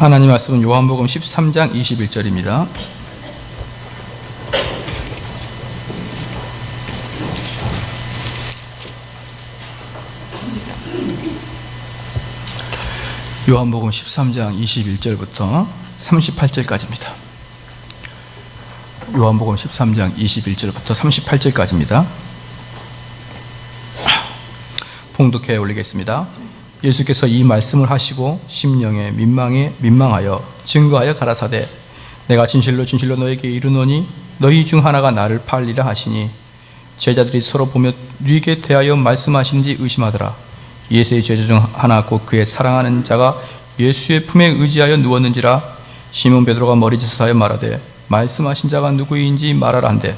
하나님 말씀은 요한복음 13장 21절입니다. 요한복음 13장 21절부터 38절까지입니다. 요한복음 13장 21절부터 38절까지입니다. 봉독해 올리겠습니다. 예수께서 이 말씀을 하시고 심령에 민망하여 증거하여 가라사대 내가 진실로 진실로 너에게 이르노니 너희 중 하나가 나를 팔리라 하시니 제자들이 서로 보며 누구에게 대하여 말씀하시는지 의심하더라. 예수의 제자 중 하나 곧 그의 사랑하는 자가 예수의 품에 의지하여 누웠는지라. 시몬 베드로가 머리짓을 하여 말하되 말씀하신 자가 누구인지 말하라 한대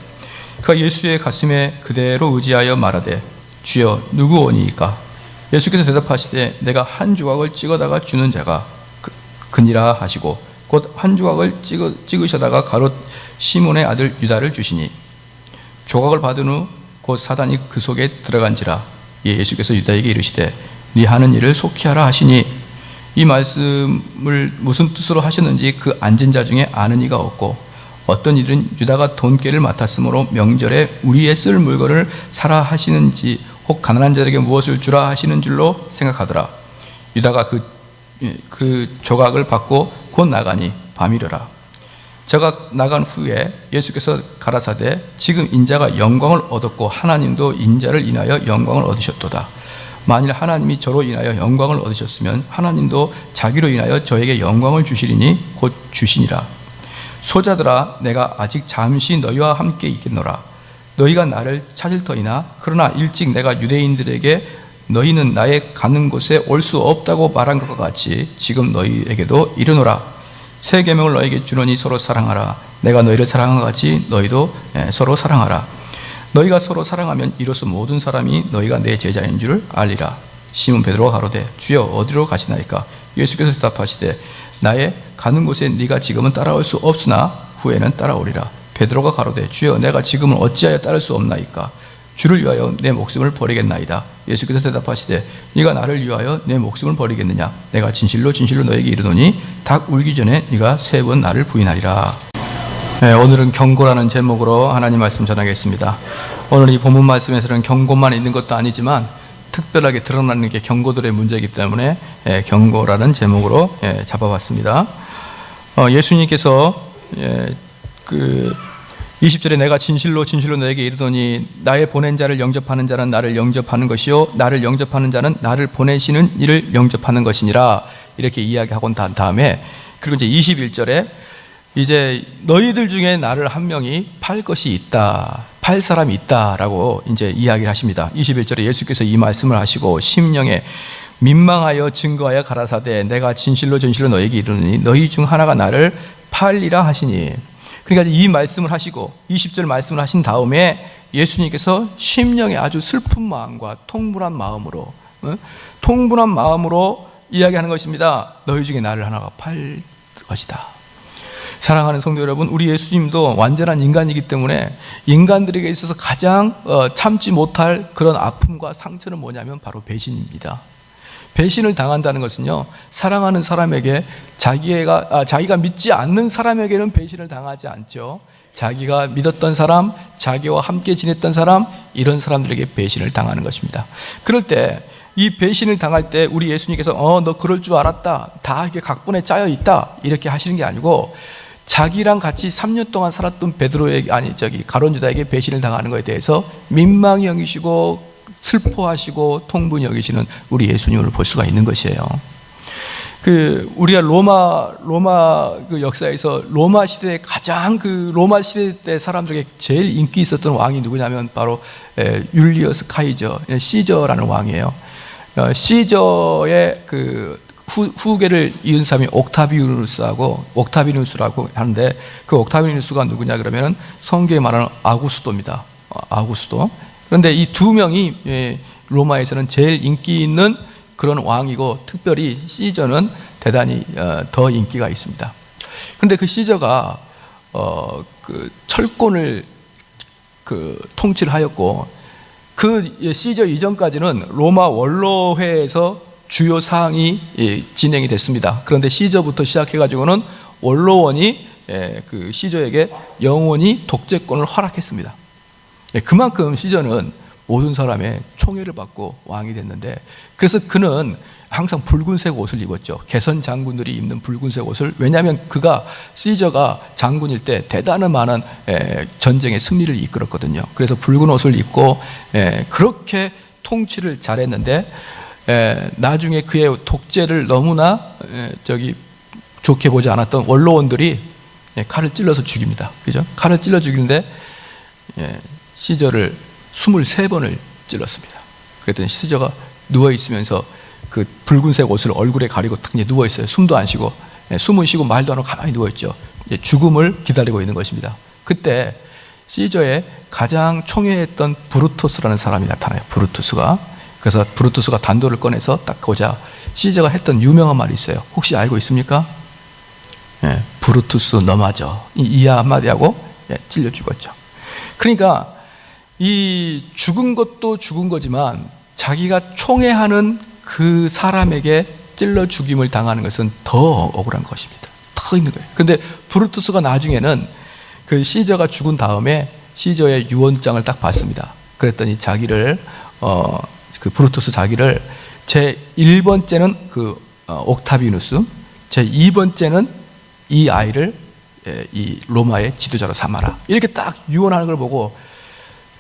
그가 예수의 가슴에 그대로 의지하여 말하되 주여 누구오니이까. 예수께서 대답하시되 내가 한 조각을 찍어다가 주는 자가 그니라 하시고 곧 한 조각을 찍으셔다가 가롯 시몬의 아들 유다를 주시니 조각을 받은 후 곧 사단이 그 속에 들어간지라. 예수께서 유다에게 이르시되 네 하는 일을 속히 하라 하시니 이 말씀을 무슨 뜻으로 하셨는지 그 앉은 자 중에 아는 이가 없고 어떤 이들은 유다가 돈깨를 맡았으므로 명절에 우리의 쓸 물건을 사라 하시는지 혹 가난한 자에게 무엇을 주라 하시는 줄로 생각하더라. 유다가 그 조각을 받고 곧 나가니 밤이르라. 저가 나간 후에 예수께서 가라사대 지금 인자가 영광을 얻었고 하나님도 인자를 인하여 영광을 얻으셨도다. 만일 하나님이 저로 인하여 영광을 얻으셨으면 하나님도 자기로 인하여 저에게 영광을 주시리니 곧 주시니라. 소자들아 내가 아직 잠시 너희와 함께 있겠노라. 너희가 나를 찾을 터이나 그러나 일찍 내가 유대인들에게 너희는 나의 가는 곳에 올 수 없다고 말한 것과 같이 지금 너희에게도 이르노라. 새 계명을 너희에게 주노니 서로 사랑하라. 내가 너희를 사랑한 것 같이 너희도 서로 사랑하라. 너희가 서로 사랑하면 이로써 모든 사람이 너희가 내 제자인 줄 알리라. 시몬 베드로가 가로되 주여 어디로 가시나이까. 예수께서 대답하시되 나의 가는 곳에 네가 지금은 따라올 수 없으나 후에는 따라오리라. 베드로가 가로되 주여 내가 지금은 어찌하여 따를 수 없나이까. 주를 위하여 내 목숨을 버리겠나이다. 예수께서 대답하시되 네가 나를 위하여 내 목숨을 버리겠느냐. 내가 진실로 진실로 너에게 이르노니 닭 울기 전에 네가 3번 나를 부인하리라. 오늘은 경고라는 제목으로 하나님 말씀 전하겠습니다. 오늘 이 본문 말씀에서는 경고만 있는 것도 아니지만 특별하게 드러나는 게 경고들의 문제이기 때문에 경고라는 제목으로 잡아봤습니다. 예수님께서 20절에 내가 진실로 진실로 너에게 이르노니 나의 보낸 자를 영접하는 자는 나를 영접하는 것이요 나를 영접하는 자는 나를 보내시는 이를 영접하는 것이니라. 이렇게 이야기하고 난 다음에 그리고 이제 21절에 이제 너희들 중에 나를 한 명이 팔 것이 있다, 팔 사람이 있다라고 이제 이야기를 하십니다. 21절에 예수께서 이 말씀을 하시고 심령에 민망하여 증거하여 가라사대 내가 진실로 진실로 너에게 이르노니 너희 중 하나가 나를 팔리라 하시니. 그러니까 이 말씀을 하시고 20절 말씀을 하신 다음에 예수님께서 심령에 아주 슬픈 마음과 통분한 마음으로 이야기하는 것입니다. 너희 중에 나를 하나가 팔 것이다. 사랑하는 성도 여러분, 우리 예수님도 완전한 인간이기 때문에 인간들에게 있어서 가장 참지 못할 그런 아픔과 상처는 뭐냐면 바로 배신입니다. 배신을 당한다는 것은요, 사랑하는 사람에게 자기가 믿지 않는 사람에게는 배신을 당하지 않죠. 자기가 믿었던 사람, 자기와 함께 지냈던 사람, 이런 사람들에게 배신을 당하는 것입니다. 그럴 때 이 배신을 당할 때 우리 예수님께서 너 그럴 줄 알았다, 다 이렇게 각본에 짜여 있다 이렇게 하시는 게 아니고 자기랑 같이 3년 동안 살았던 가룟 유다에게 배신을 당하는 것에 대해서 민망히 여기시고 슬퍼하시고 통분히 여기시는 우리 예수님을 볼 수가 있는 것이에요. 우리가 로마 그 역사에서 로마 시대에 가장 로마 시대 때 사람들에게 제일 인기 있었던 왕이 누구냐면 바로 율리어스 카이저, 시저라는 왕이에요. 시저의 후계를 이은 사람이 옥타비누스라고 하는데 그 옥타비누스가 누구냐 그러면 성경에 말하는 아구스도입니다. 아구스도. 그런데 이 두 명이 로마에서는 제일 인기 있는 그런 왕이고 특별히 시저는 대단히 더 인기가 있습니다. 그런데 그 시저가 철권을 통치를 하였고 그 시저 이전까지는 로마 원로회에서 주요 사항이 진행이 됐습니다. 그런데 시저부터 시작해가지고는 원로원이 그 시저에게 영원히 독재권을 허락했습니다. 그만큼 시저는 모든 사람의 총애를 받고 왕이 됐는데, 그래서 그는 항상 붉은색 옷을 입었죠. 개선 장군들이 입는 붉은색 옷을. 왜냐하면 그가 시저가 장군일 때 대단한 많은 전쟁의 승리를 이끌었거든요. 그래서 붉은 옷을 입고 그렇게 통치를 잘했는데, 나중에 그의 독재를 너무나 좋게 보지 않았던 원로원들이 칼을 찔러서 죽입니다. 그죠? 칼을 찔러 죽이는데 시저를 23번을 찔렀습니다. 그랬더니 시저가 누워 있으면서 그 붉은색 옷을 얼굴에 가리고 탁 누워 있어요. 숨도 안 쉬고, 숨은 쉬고 말도 안 하고 가만히 누워 있죠. 죽음을 기다리고 있는 것입니다. 그때 시저의 가장 총애했던 브루투스라는 사람이 나타나요. 브루투스가. 그래서 브루투스가 단도를 꺼내서 딱 보자 시저가 했던 유명한 말이 있어요. 혹시 알고 있습니까? 브루투스 너 맞아. 이 한마디 하고 찔려 죽었죠. 그러니까 이 죽은 것도 죽은 거지만 자기가 총애하는 그 사람에게 찔러 죽임을 당하는 것은 더 억울한 것입니다. 더 있는 거예요. 그런데 브루투스가 나중에는 그 시저가 죽은 다음에 시저의 유언장을 딱 봤습니다. 그랬더니 자기를 그 브루투스 자기를 제 1번째는 그 옥타비누스, 제 2번째는 이 아이를 이 로마의 지도자로 삼아라. 이렇게 딱 유언하는 걸 보고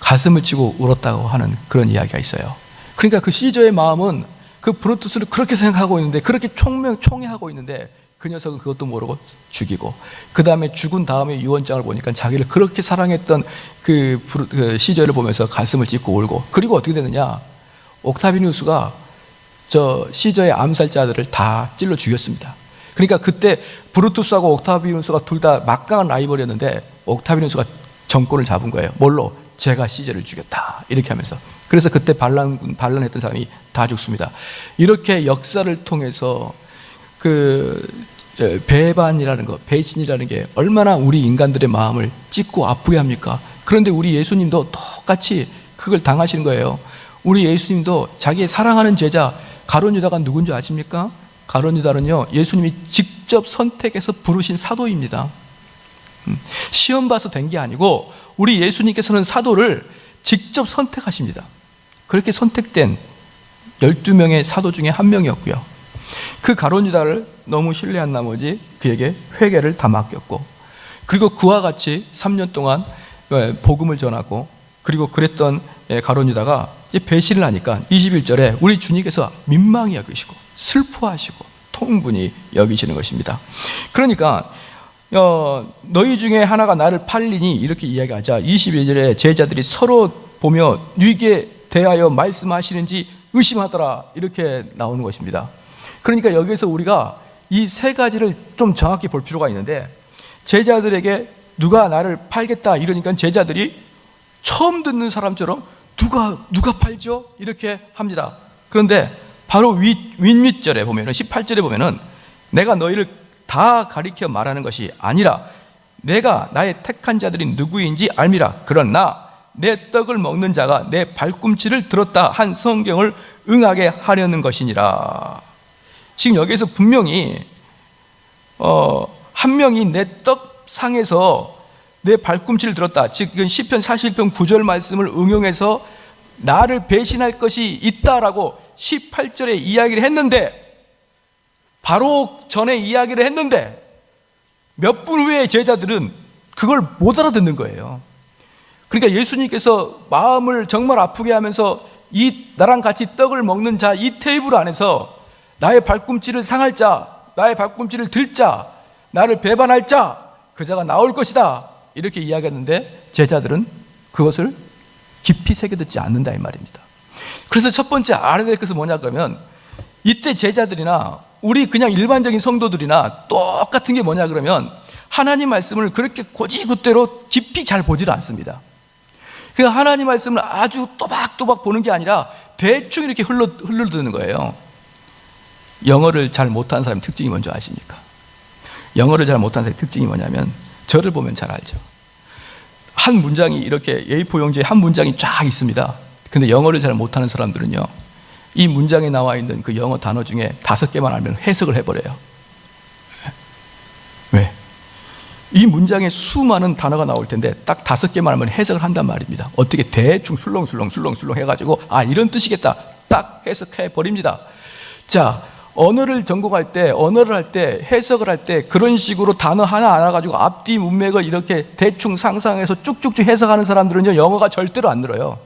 가슴을 치고 울었다고 하는 그런 이야기가 있어요. 그러니까 그 시저의 마음은 그 브루투스를 그렇게 생각하고 있는데, 그렇게 총애하고 있는데, 그 녀석은 그것도 모르고 죽이고, 그 다음에 죽은 다음에 유언장을 보니까 자기를 그렇게 사랑했던 그 시저를 보면서 가슴을 찢고 울고, 그리고 어떻게 되느냐, 옥타비누스가 저 시저의 암살자들을 다 찔러 죽였습니다. 그러니까 그때 브루투스하고 옥타비누스가 둘 다 막강한 라이벌이었는데 옥타비누스가 정권을 잡은 거예요. 뭘로? 제가 시저를 죽였다 이렇게 하면서. 그래서 그때 반란했던 사람이 다 죽습니다. 이렇게 역사를 통해서 그 배반이라는 것, 배신이라는 게 얼마나 우리 인간들의 마음을 찢고 아프게 합니까? 그런데 우리 예수님도 똑같이 그걸 당하시는 거예요. 우리 예수님도 자기의 사랑하는 제자 가룟 유다가 누군지 아십니까? 가룟 유다는요, 예수님이 직접 선택해서 부르신 사도입니다. 시험 봐서 된 게 아니고 우리 예수님께서는 사도를 직접 선택하십니다. 그렇게 선택된 12명의 사도 중에 한 명이었고요. 그 가룟 유다를 너무 신뢰한 나머지 그에게 회개를 다 맡겼고, 그리고 그와 같이 3년 동안 복음을 전하고, 그리고 그랬던 가룟 유다가 배신을 하니까 21절에 우리 주님께서 민망히 여기시고 슬퍼하시고 통분히 여기시는 것입니다. 그러니까 너희 중에 하나가 나를 팔리니 이렇게 이야기하자 22절에 제자들이 서로 보며 네게 대하여 말씀하시는지 의심하더라 이렇게 나오는 것입니다. 그러니까 여기서 우리가 이 세 가지를 좀 정확히 볼 필요가 있는데, 제자들에게 누가 나를 팔겠다 이러니까 제자들이 처음 듣는 사람처럼 누가 팔죠? 이렇게 합니다. 그런데 바로 윗절에 보면은 18절에 보면은 내가 너희를 다 가리켜 말하는 것이 아니라 내가 나의 택한 자들이 누구인지 알미라. 그러나 내 떡을 먹는 자가 내 발꿈치를 들었다 한 성경을 응하게 하려는 것이니라. 지금 여기에서 분명히 한 명이 내 떡상에서 내 발꿈치를 들었다. 즉 시편 41편 9절 말씀을 응용해서 나를 배신할 것이 있다라고 18절에 이야기를 했는데, 바로 전에 이야기를 했는데 몇 분 후에 제자들은 그걸 못 알아듣는 거예요. 그러니까 예수님께서 마음을 정말 아프게 하면서 이 나랑 같이 떡을 먹는 자, 이 테이블 안에서 나의 발꿈치를 상할 자, 나의 발꿈치를 들 자, 나를 배반할 자, 그 자가 나올 것이다 이렇게 이야기했는데 제자들은 그것을 깊이 새겨듣지 않는다 이 말입니다. 그래서 첫 번째 알아야 될 것은 뭐냐 그러면, 이때 제자들이나 우리 그냥 일반적인 성도들이나 똑같은 게 뭐냐 그러면 하나님 말씀을 그렇게 고지굿대로 깊이 잘 보지를 않습니다. 그러니까 하나님 말씀을 아주 또박또박 보는 게 아니라 대충 이렇게 흘러드는 거예요. 영어를 잘 못하는 사람의 특징이 뭔지 아십니까? 영어를 잘 못하는 사람의 특징이 뭐냐면, 저를 보면 잘 알죠. 한 문장이 이렇게 A4 용지에 한 문장이 쫙 있습니다. 근데 영어를 잘 못하는 사람들은요, 이 문장에 나와 있는 그 영어 단어 중에 5개만 알면 해석을 해버려요. 왜? 이 문장에 수많은 단어가 나올 텐데 딱 5개만 하면 해석을 한단 말입니다. 어떻게 대충 술렁술렁 해가지고 이런 뜻이겠다 딱 해석해 버립니다. 자, 언어를 전공할 때, 언어를 할 때, 해석을 할 때 그런 식으로 단어 하나 알아가지고 앞뒤 문맥을 이렇게 대충 상상해서 쭉쭉쭉 해석하는 사람들은요, 영어가 절대로 안 늘어요.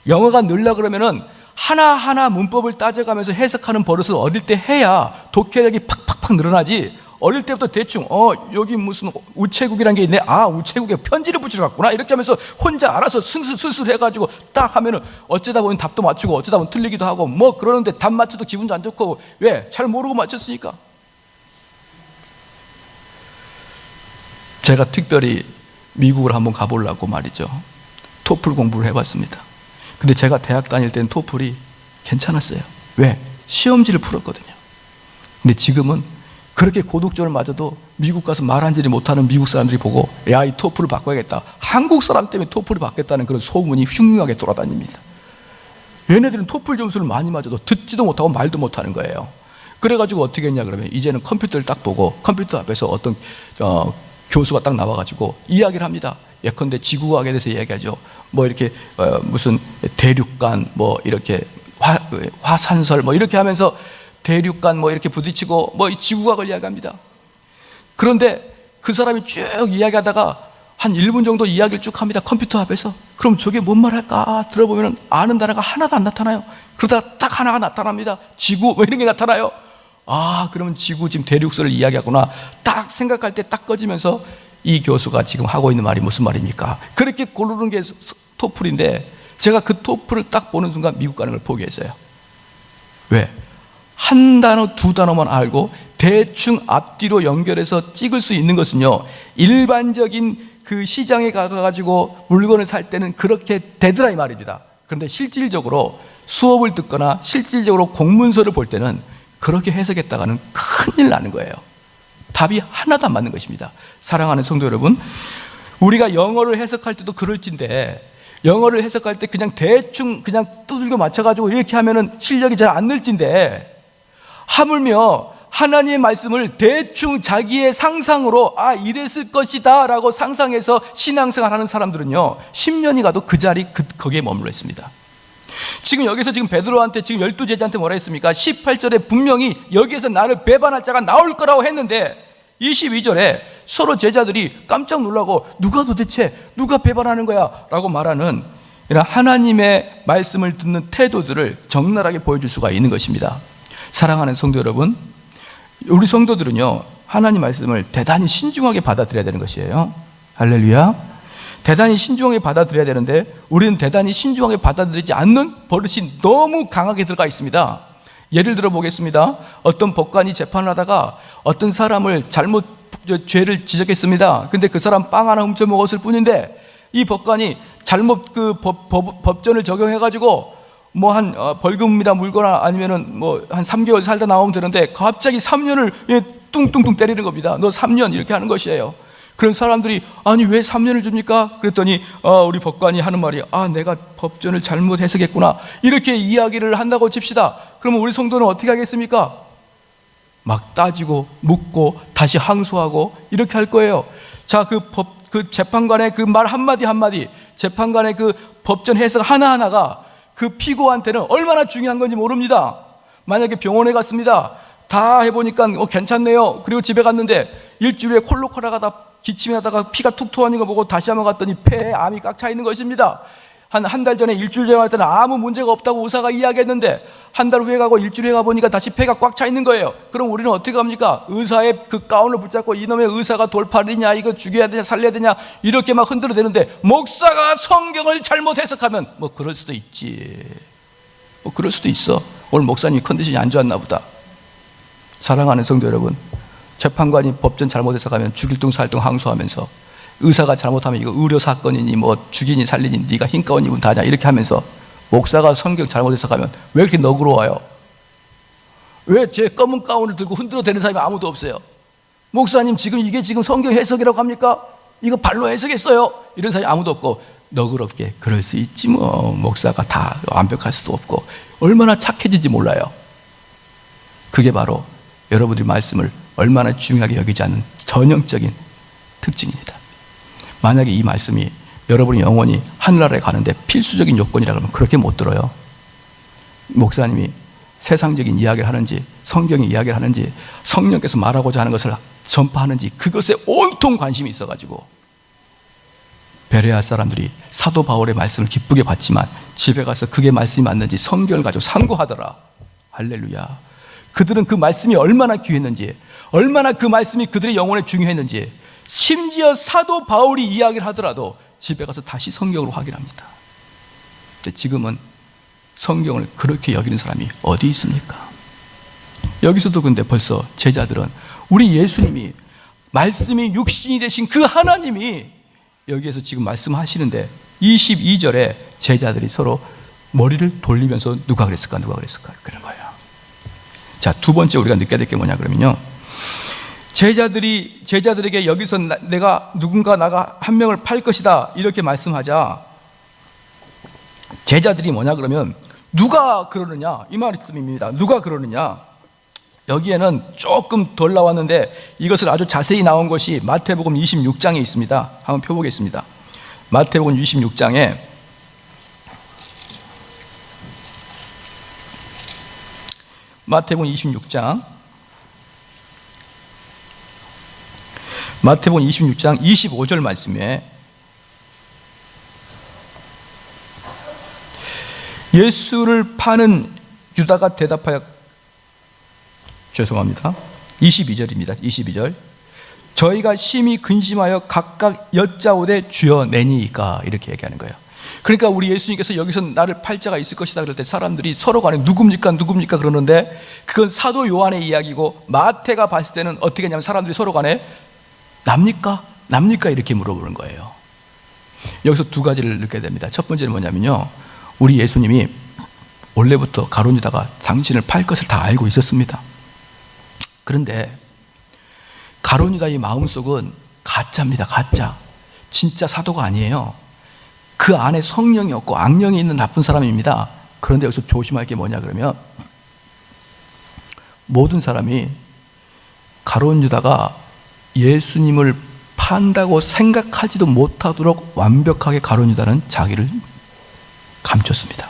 영어가 늘려 그러면은 하나하나 문법을 따져가면서 해석하는 버릇을 어릴 때 해야 독해력이 팍팍팍 늘어나지. 어릴 때부터 대충 여기 무슨 우체국이라는 게 있네, 우체국에 편지를 붙이러 갔구나, 이렇게 하면서 혼자 알아서 슬슬 해가지고 딱 하면은 어쩌다 보면 답도 맞추고 어쩌다 보면 틀리기도 하고 뭐 그러는데 답 맞춰도 기분도 안 좋고. 왜? 잘 모르고 맞췄으니까. 제가 특별히 미국을 한번 가보려고 말이죠, 토플 공부를 해봤습니다. 근데 제가 대학 다닐 때는 토플이 괜찮았어요. 왜? 시험지를 풀었거든요. 근데 지금은 그렇게 고득점을 맞아도 미국 가서 말 한마디 못하는 미국 사람들이 보고 야, 이 토플을 바꿔야겠다, 한국 사람 때문에 토플을 바뀌었다는 그런 소문이 흉흉하게 돌아다닙니다. 얘네들은 토플 점수를 많이 맞아도 듣지도 못하고 말도 못하는 거예요. 그래가지고 어떻게 했냐 그러면 이제는 컴퓨터를 딱 보고 컴퓨터 앞에서 어떤 교수가 딱 나와가지고 이야기를 합니다. 예컨대 지구과학에 대해서 이야기하죠. 뭐 이렇게 무슨 대륙간 뭐 이렇게 화산설 뭐 이렇게 하면서 대륙간 뭐 이렇게 부딪히고 뭐 지구과학을 이야기합니다. 그런데 그 사람이 쭉 이야기하다가 한 1분 정도 이야기를 쭉 합니다, 컴퓨터 앞에서. 그럼 저게 뭔 말할까 들어보면 아는 단어가 하나도 안 나타나요. 그러다가 딱 하나가 나타납니다. 지구 뭐 이런 게 나타나요. 그러면 지구 지금 대륙설을 이야기하구나 딱 생각할 때 딱 꺼지면서 이 교수가 지금 하고 있는 말이 무슨 말입니까? 그렇게 고르는 게 토플인데 제가 그 토플을 딱 보는 순간 미국 가는 걸 포기했어요. 왜? 한 단어 두 단어만 알고 대충 앞뒤로 연결해서 찍을 수 있는 것은요, 일반적인 그 시장에 가가지고 물건을 살 때는 그렇게 되더라 이 말입니다. 그런데 실질적으로 수업을 듣거나 실질적으로 공문서를 볼 때는 그렇게 해석했다가는 큰일 나는 거예요. 답이 하나도 안 맞는 것입니다. 사랑하는 성도 여러분, 우리가 영어를 해석할 때도 그럴진데 영어를 해석할 때 그냥 대충 그냥 두들겨 맞춰가지고 이렇게 하면은 실력이 잘 안 늘진데, 하물며 하나님의 말씀을 대충 자기의 상상으로 이랬을 것이다 라고 상상해서 신앙생활 하는 사람들은요 10년이 가도 그 자리 거기에 머물러 있습니다. 지금 여기서 지금 베드로한테 지금 12제자한테 뭐라 했습니까? 18절에 분명히 여기에서 나를 배반할 자가 나올 거라고 했는데 22절에 서로 제자들이 깜짝 놀라고 누가 배반하는 거야 라고 말하는 이런 하나님의 말씀을 듣는 태도들을 적나라하게 보여줄 수가 있는 것입니다. 사랑하는 성도 여러분, 우리 성도들은요 하나님 말씀을 대단히 신중하게 받아들여야 되는 것이에요. 할렐루야. 대단히 신중하게 받아들여야 되는데 우리는 대단히 신중하게 받아들이지 않는 버릇이 너무 강하게 들어가 있습니다. 예를 들어 보겠습니다. 어떤 법관이 재판을 하다가 어떤 사람을 잘못 죄를 지적했습니다. 근데 그 사람 빵 하나 훔쳐 먹었을 뿐인데 이 법관이 잘못 그 법전을 적용해가지고 뭐 한 벌금이나 물거나 아니면은 뭐 한 3개월 살다 나오면 되는데 갑자기 3년을 뚱뚱뚱 때리는 겁니다. 너 3년 이렇게 하는 것이에요. 그런 사람들이 아니 왜 3년을 줍니까? 그랬더니 우리 법관이 하는 말이 내가 법전을 잘못 해석했구나 이렇게 이야기를 한다고 칩시다. 그러면 우리 성도는 어떻게 하겠습니까? 막 따지고 묻고 다시 항소하고 이렇게 할 거예요. 자, 그 재판관의 그 말 한마디 재판관의 그 법전 해석 하나하나가 그 피고한테는 얼마나 중요한 건지 모릅니다. 만약에 병원에 갔습니다. 다 해보니까 괜찮네요. 그리고 집에 갔는데 일주일에 콜록하다가 기침하다가 피가 툭 토하는 거 보고 다시 한번 갔더니 폐에 암이 꽉 차 있는 것입니다. 한 달 전에 일주일 전에 할 때는 아무 문제가 없다고 의사가 이야기했는데 한 달 후에 가고 일주일에 가보니까 다시 폐가 꽉 차 있는 거예요. 그럼 우리는 어떻게 합니까? 의사의 그 가운을 붙잡고 이놈의 의사가 돌팔이냐, 이거 죽여야 되냐, 살려야 되냐 이렇게 막 흔들어대는데 목사가 성경을 잘못 해석하면 뭐 그럴 수도 있지. 뭐 그럴 수도 있어. 오늘 목사님이 컨디션이 안 좋았나 보다. 사랑하는 성도 여러분, 재판관이 법전 잘못 해석하면 죽일 둥 살 둥 항소하면서 의사가 잘못하면 이거 의료 사건이니 뭐 죽이니 살리니 네가 흰 가운 입은 다냐 이렇게 하면서 목사가 성경 잘못 해석하면 왜 이렇게 너그러워요? 왜 제 검은 가운을 들고 흔들어대는 사람이 아무도 없어요? 목사님 이게 지금 성경 해석이라고 합니까? 이거 발로 해석했어요. 이런 사람이 아무도 없고 너그럽게 그럴 수 있지 뭐, 목사가 다 완벽할 수도 없고, 얼마나 착해진지 몰라요. 그게 바로 여러분들이 말씀을 얼마나 중요하게 여기지 않는 전형적인 특징입니다. 만약에 이 말씀이 여러분이 영원히 하늘나라에 가는데 필수적인 요건이라 그러면 그렇게 못 들어요. 목사님이 세상적인 이야기를 하는지, 성경의 이야기를 하는지, 성령께서 말하고자 하는 것을 전파하는지, 그것에 온통 관심이 있어가지고 베레아 사람들이 사도 바울의 말씀을 기쁘게 받지만 집에 가서 그게 말씀이 맞는지 성경을 가지고 상고하더라. 할렐루야. 그들은 그 말씀이 얼마나 귀했는지, 얼마나 그 말씀이 그들의 영혼에 중요했는지, 심지어 사도 바울이 이야기를 하더라도 집에 가서 다시 성경으로 확인합니다. 근데 지금은 성경을 그렇게 여기는 사람이 어디 있습니까? 여기서도 근데 벌써 제자들은 우리 예수님이, 말씀이 육신이 되신 그 하나님이 여기에서 지금 말씀하시는데 22절에 제자들이 서로 머리를 돌리면서 누가 그랬을까 그런 거예요. 자, 두 번째 우리가 느껴야 될 게 뭐냐 그러면요, 제자들에게 여기서 내가 누군가 나가 한 명을 팔 것이다 이렇게 말씀하자, 제자들이 뭐냐 그러면 누가 그러느냐 이 말씀입니다. 누가 그러느냐, 여기에는 조금 덜 나왔는데 이것을 아주 자세히 나온 것이 마태복음 26장에 있습니다. 한번 펴보겠습니다. 마태복음 26장에 마태복음 26장 25절 말씀에 예수를 파는 유다가 대답하여, 죄송합니다, 22절입니다. 22절. 저희가 심히 근심하여 각각 여짜오되 주여 내니이까, 이렇게 얘기하는 거예요. 그러니까 우리 예수님께서 여기서 나를 팔 자가 있을 것이다 그럴 때 사람들이 서로 간에 누굽니까 그러는데, 그건 사도 요한의 이야기고 마태가 봤을 때는 어떻게 했냐면 사람들이 서로 간에 납니까 이렇게 물어보는 거예요. 여기서 두 가지를 느껴야 됩니다. 첫 번째는 뭐냐면요, 우리 예수님이 원래부터 가룟 유다가 당신을 팔 것을 다 알고 있었습니다. 그런데 가룟 유다의 마음속은 가짜입니다. 가짜. 진짜 사도가 아니에요. 그 안에 성령이 없고 악령이 있는 나쁜 사람입니다. 그런데 여기서 조심할 게 뭐냐 그러면, 모든 사람이 가룟 유다가 예수님을 판다고 생각하지도 못하도록 완벽하게 가룟 유다는 자기를 감췄습니다.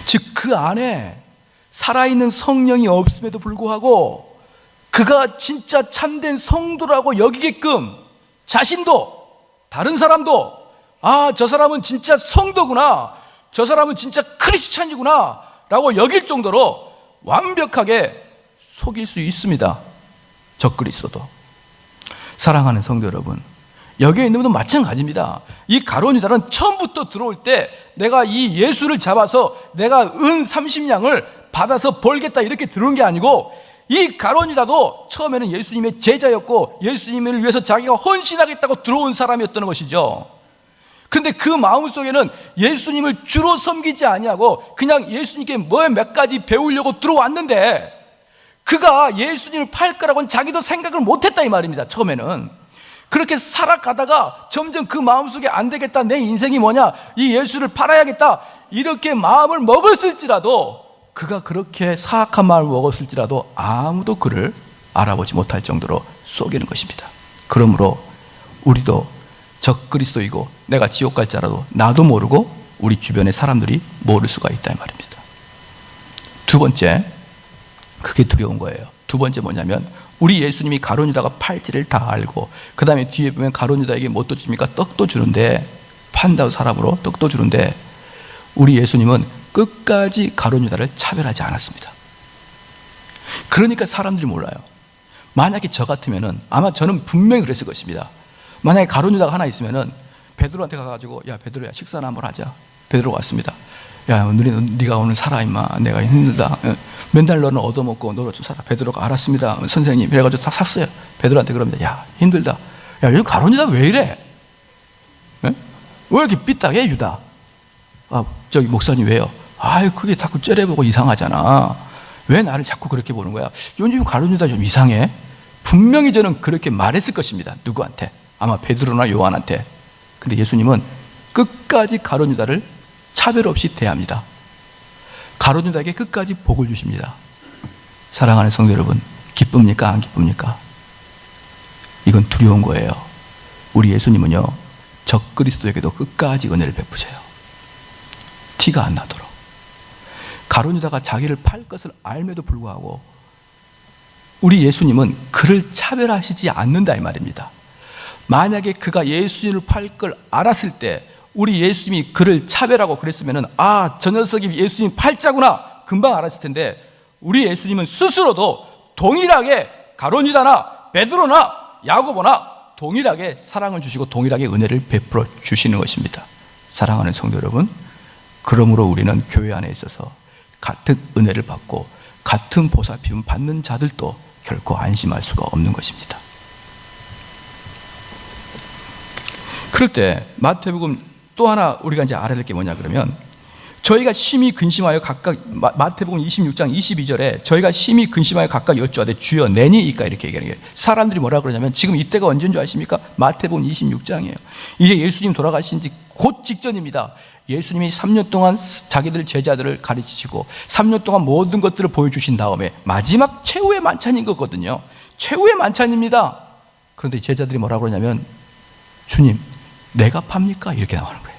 즉 그 안에 살아있는 성령이 없음에도 불구하고 그가 진짜 참된 성도라고 여기게끔 자신도 다른 사람도, 아, 저 사람은 진짜 성도구나, 저 사람은 진짜 크리스찬이구나 라고 여길 정도로 완벽하게 속일 수 있습니다. 적그리스도도. 사랑하는 성도 여러분, 여기에 있는 분도 마찬가지입니다. 이 가룟 유다는 처음부터 들어올 때 내가 이 예수를 잡아서 내가 은 30냥을 받아서 벌겠다 이렇게 들어온 게 아니고, 이 가룟 유다도 처음에는 예수님의 제자였고 예수님을 위해서 자기가 헌신하겠다고 들어온 사람이었던 것이죠. 그런데 그 마음속에는 예수님을 주로 섬기지 아니하고 그냥 예수님께 뭐 몇 가지 배우려고 들어왔는데, 그가 예수님을 팔 거라고는 자기도 생각을 못했다 이 말입니다. 처음에는 그렇게 살아가다가 점점 그 마음속에 안 되겠다, 내 인생이 뭐냐, 이 예수를 팔아야겠다 이렇게 마음을 먹었을지라도, 그가 그렇게 사악한 마음을 먹었을지라도 아무도 그를 알아보지 못할 정도로 속이는 것입니다. 그러므로 우리도 적그리스도이고 내가 지옥 갈 자라도 나도 모르고 우리 주변의 사람들이 모를 수가 있다 이 말입니다. 두 번째, 그게 두려운 거예요. 두 번째 뭐냐면, 우리 예수님이 가룟 유다가 팔지를 다 알고, 그 다음에 뒤에 보면 가룟 유다에게 뭣도 줍니까? 떡도 주는데, 판다고 사람으로 떡도 주는데, 우리 예수님은 끝까지 가룟 유다를 차별하지 않았습니다. 그러니까 사람들이 몰라요. 만약에 저 같으면은 아마 저는 분명히 그랬을 것입니다. 만약에 가룟 유다가 하나 있으면은 베드로한테 가가지고, 야 베드로야, 식사나 한번 하자. 베드로가 왔습니다. 야, 네가 오늘 살아 임마, 내가 힘들다. 맨날 너는 얻어먹고 너로 좀 살아. 베드로가 알았습니다 선생님 이래가지고 다 샀어요. 베드로한테 그럽니다. 야, 힘들다. 야, 여기 가룟 유다 왜 이래? 왜 이렇게 삐딱해 유다? 아, 저기 목사님 왜요? 아유, 그게 자꾸 째려보고 이상하잖아. 왜 나를 자꾸 그렇게 보는 거야? 요즘 가룟 유다 좀 이상해. 분명히 저는 그렇게 말했을 것입니다. 누구한테? 아마 베드로나 요한한테. 근데 예수님은 끝까지 가룟 유다를 차별 없이 대합니다. 가룟 유다에게 끝까지 복을 주십니다. 사랑하는 성도 여러분, 기쁩니까? 안 기쁩니까? 이건 두려운 거예요. 우리 예수님은요, 적그리스도에게도 끝까지 은혜를 베푸셔요. 티가 안 나도록. 가룟 유다가 자기를 팔 것을 알매도 불구하고 우리 예수님은 그를 차별하시지 않는다 이 말입니다. 만약에 그가 예수님을 팔 걸 알았을 때 우리 예수님이 그를 차별하고 그랬으면은 저 녀석이 예수님 팔자구나 금방 알았을 텐데, 우리 예수님은 스스로도 동일하게 가룟 유다나 베드로나 야고보나 동일하게 사랑을 주시고 동일하게 은혜를 베풀어 주시는 것입니다. 사랑하는 성도 여러분, 그러므로 우리는 교회 안에 있어서 같은 은혜를 받고 같은 보살핌을 받는 자들도 결코 안심할 수가 없는 것입니다. 그럴 때 마태복음 또 하나 우리가 이제 알아야 될 게 뭐냐 그러면, 저희가 심히 근심하여 각각, 마태복음 26장 22절에 저희가 심히 근심하여 각각 여쭈하되 주여 내니이까 이렇게 얘기하는 거예요. 사람들이 뭐라 그러냐면 지금 이때가 언제인 줄 아십니까? 마태복음 26장이에요. 이제 예수님 돌아가신 지 곧 직전입니다. 예수님이 3년 동안 자기들 제자들을 가르치시고 3년 동안 모든 것들을 보여주신 다음에 마지막 최후의 만찬인 거거든요. 최후의 만찬입니다. 그런데 제자들이 뭐라 그러냐면 주님 내가 팝니까? 이렇게 나오는 거예요.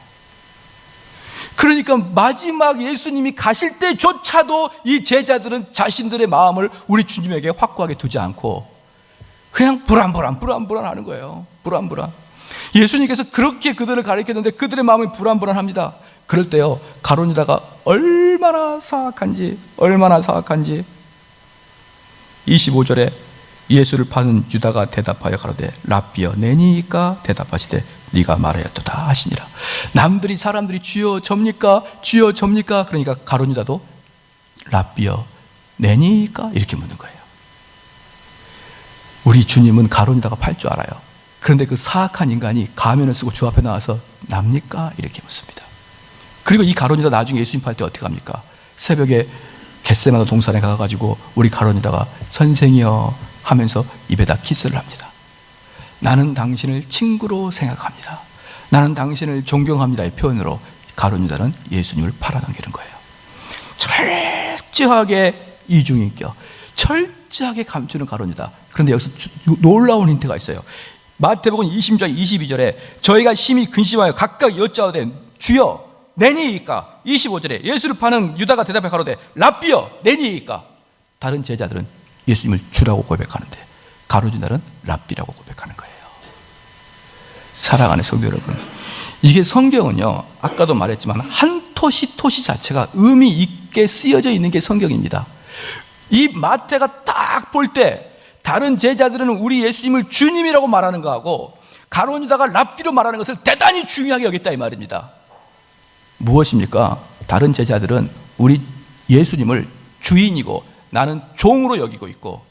그러니까 마지막 예수님이 가실 때조차도 이 제자들은 자신들의 마음을 우리 주님에게 확고하게 두지 않고 그냥 불안하는 거예요. 불안불안. 예수님께서 그렇게 그들을 가르쳤는데 그들의 마음이 불안합니다. 그럴 때요, 가룟 유다가 얼마나 사악한지 25절에 예수를 파는 유다가 대답하여 가로되 랍비여 내니이까 대답하시되 네가 말하였도다 하시니라. 남들이 사람들이 주여 접니까? 주여 접니까? 그러니까 가룟 유다도 랍비여 내니이까? 이렇게 묻는 거예요. 우리 주님은 가룟 유다가 팔 줄 알아요. 그런데 그 사악한 인간이 가면을 쓰고 주 앞에 나와서 납니까? 이렇게 묻습니다. 그리고 이 가룟 유다 나중에 예수님 팔 때 어떻게 합니까? 새벽에 겟세마네 동산에 가가지고 우리 가룟 유다가 선생이여 하면서 입에다 키스를 합니다. 나는 당신을 친구로 생각합니다. 나는 당신을 존경합니다. 이 표현으로 가룟 유다는 예수님을 팔아넘기는 거예요. 철저하게 이중인격, 철저하게 감추는 가룟 유다. 그런데 여기서 놀라운 힌트가 있어요. 마태복음 20장 22절에 저희가 심히 근심하여 각각 여짜오되 주여 내니이까. 25절에 예수를 파는 유다가 대답해 가로되 랍비여 내니이까. 다른 제자들은 예수님을 주라고 고백하는데 가룟 유다는 랍비라고 고백하는 거예요. 사랑하는 성도 여러분, 이게 성경은요, 아까도 말했지만 한 토시 자체가 의미 있게 쓰여져 있는 게 성경입니다. 이 마태가 딱 볼 때 다른 제자들은 우리 예수님을 주님이라고 말하는 거하고 가룟 유다가 랍비로 말하는 것을 대단히 중요하게 여겼다 이 말입니다. 무엇입니까? 다른 제자들은 우리 예수님을 주인이고 나는 종으로 여기고 있고,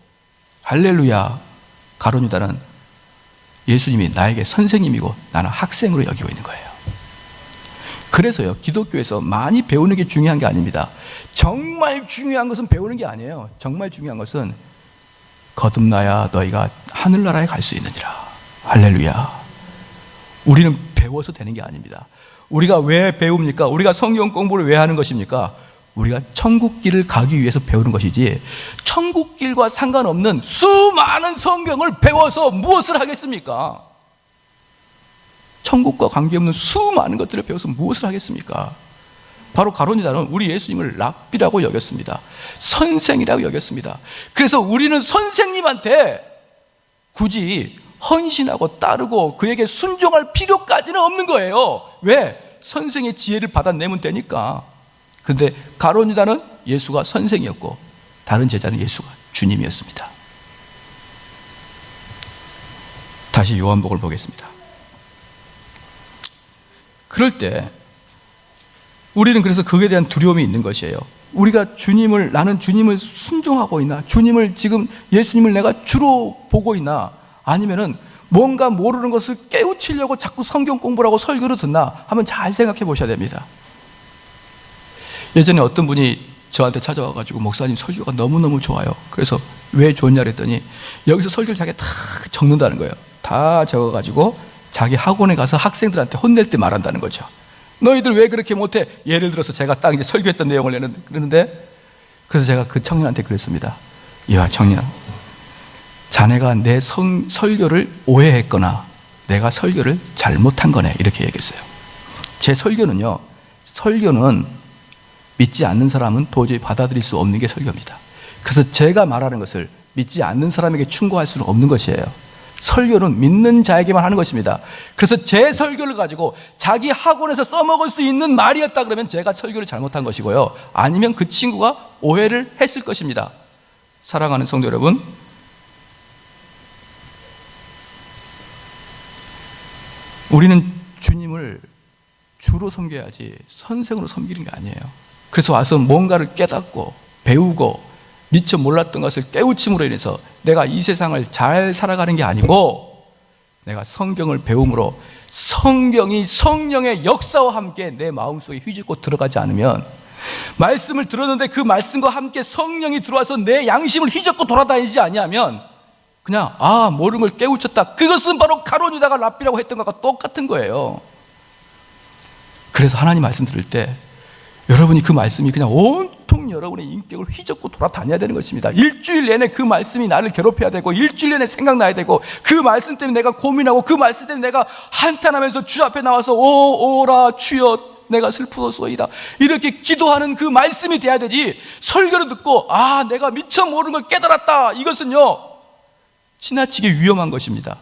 할렐루야, 가룟 유다는 예수님이 나에게 선생님이고 나는 학생으로 여기고 있는 거예요. 그래서요, 기독교에서 많이 배우는 게 중요한 게 아닙니다. 정말 중요한 것은 배우는 게 아니에요. 정말 중요한 것은 거듭나야 너희가 하늘나라에 갈 수 있느니라. 할렐루야. 우리는 배워서 되는 게 아닙니다. 우리가 왜 배웁니까? 우리가 성경 공부를 왜 하는 것입니까? 우리가 천국길을 가기 위해서 배우는 것이지, 천국길과 상관없는 수많은 성경을 배워서 무엇을 하겠습니까? 천국과 관계없는 수많은 것들을 배워서 무엇을 하겠습니까? 바로 가룟 유다는 우리 예수님을 랍비라고 여겼습니다. 선생이라고 여겼습니다. 그래서 우리는 선생님한테 굳이 헌신하고 따르고 그에게 순종할 필요까지는 없는 거예요. 왜? 선생의 지혜를 받아내면 되니까. 그런데 가룟 유다는 예수가 선생이었고 다른 제자는 예수가 주님이었습니다. 다시 요한복음을 보겠습니다. 그럴 때 우리는 그래서 그에 대한 두려움이 있는 것이에요. 우리가 나는 주님을 순종하고 있나? 주님을 지금 예수님을 내가 주로 보고 있나? 아니면은 뭔가 모르는 것을 깨우치려고 자꾸 성경 공부를 하고 설교를 듣나? 한번 잘 생각해 보셔야 됩니다. 예전에 어떤 분이 저한테 찾아와가지고 목사님 설교가 너무너무 좋아요. 그래서 왜 좋냐 그랬더니 여기서 설교를 자기가 다 적는다는 거예요. 다 적어가지고 자기 학원에 가서 학생들한테 혼낼 때 말한다는 거죠. 너희들 왜 그렇게 못해? 예를 들어서 제가 딱 이제 설교했던 내용을 그러는데, 그래서 제가 그 청년한테 그랬습니다. 야, 청년, 자네가 내 설교를 오해했거나 내가 설교를 잘못한 거네, 이렇게 얘기했어요. 제 설교는 믿지 않는 사람은 도저히 받아들일 수 없는 게 설교입니다. 그래서 제가 말하는 것을 믿지 않는 사람에게 충고할 수는 없는 것이에요. 설교는 믿는 자에게만 하는 것입니다. 그래서 제 설교를 가지고 자기 학원에서 써먹을 수 있는 말이었다 그러면 제가 설교를 잘못한 것이고요, 아니면 그 친구가 오해를 했을 것입니다. 사랑하는 성도 여러분, 우리는 주님을 주로 섬겨야지 선생으로 섬기는 게 아니에요. 그래서 와서 뭔가를 깨닫고 배우고 미처 몰랐던 것을 깨우침으로 인해서 내가 이 세상을 잘 살아가는 게 아니고, 내가 성경을 배움으로 성경이 성령의 역사와 함께 내 마음속에 휘젓고 들어가지 않으면, 말씀을 들었는데 그 말씀과 함께 성령이 들어와서 내 양심을 휘젓고 돌아다니지 아니하면 그냥 모르는 걸 깨우쳤다, 그것은 바로 가룟 유다가 랍비라고 했던 것과 똑같은 거예요. 그래서 하나님 말씀 들을 때 여러분이 그 말씀이 그냥 온통 여러분의 인격을 휘젓고 돌아다녀야 되는 것입니다. 일주일 내내 그 말씀이 나를 괴롭혀야 되고, 일주일 내내 생각나야 되고, 그 말씀 때문에 내가 고민하고, 그 말씀 때문에 내가 한탄하면서 주 앞에 나와서 오라 주여 내가 슬프소이다 이렇게 기도하는 그 말씀이 돼야 되지, 설교를 듣고 내가 미처 모르는 걸 깨달았다, 이것은요 지나치게 위험한 것입니다.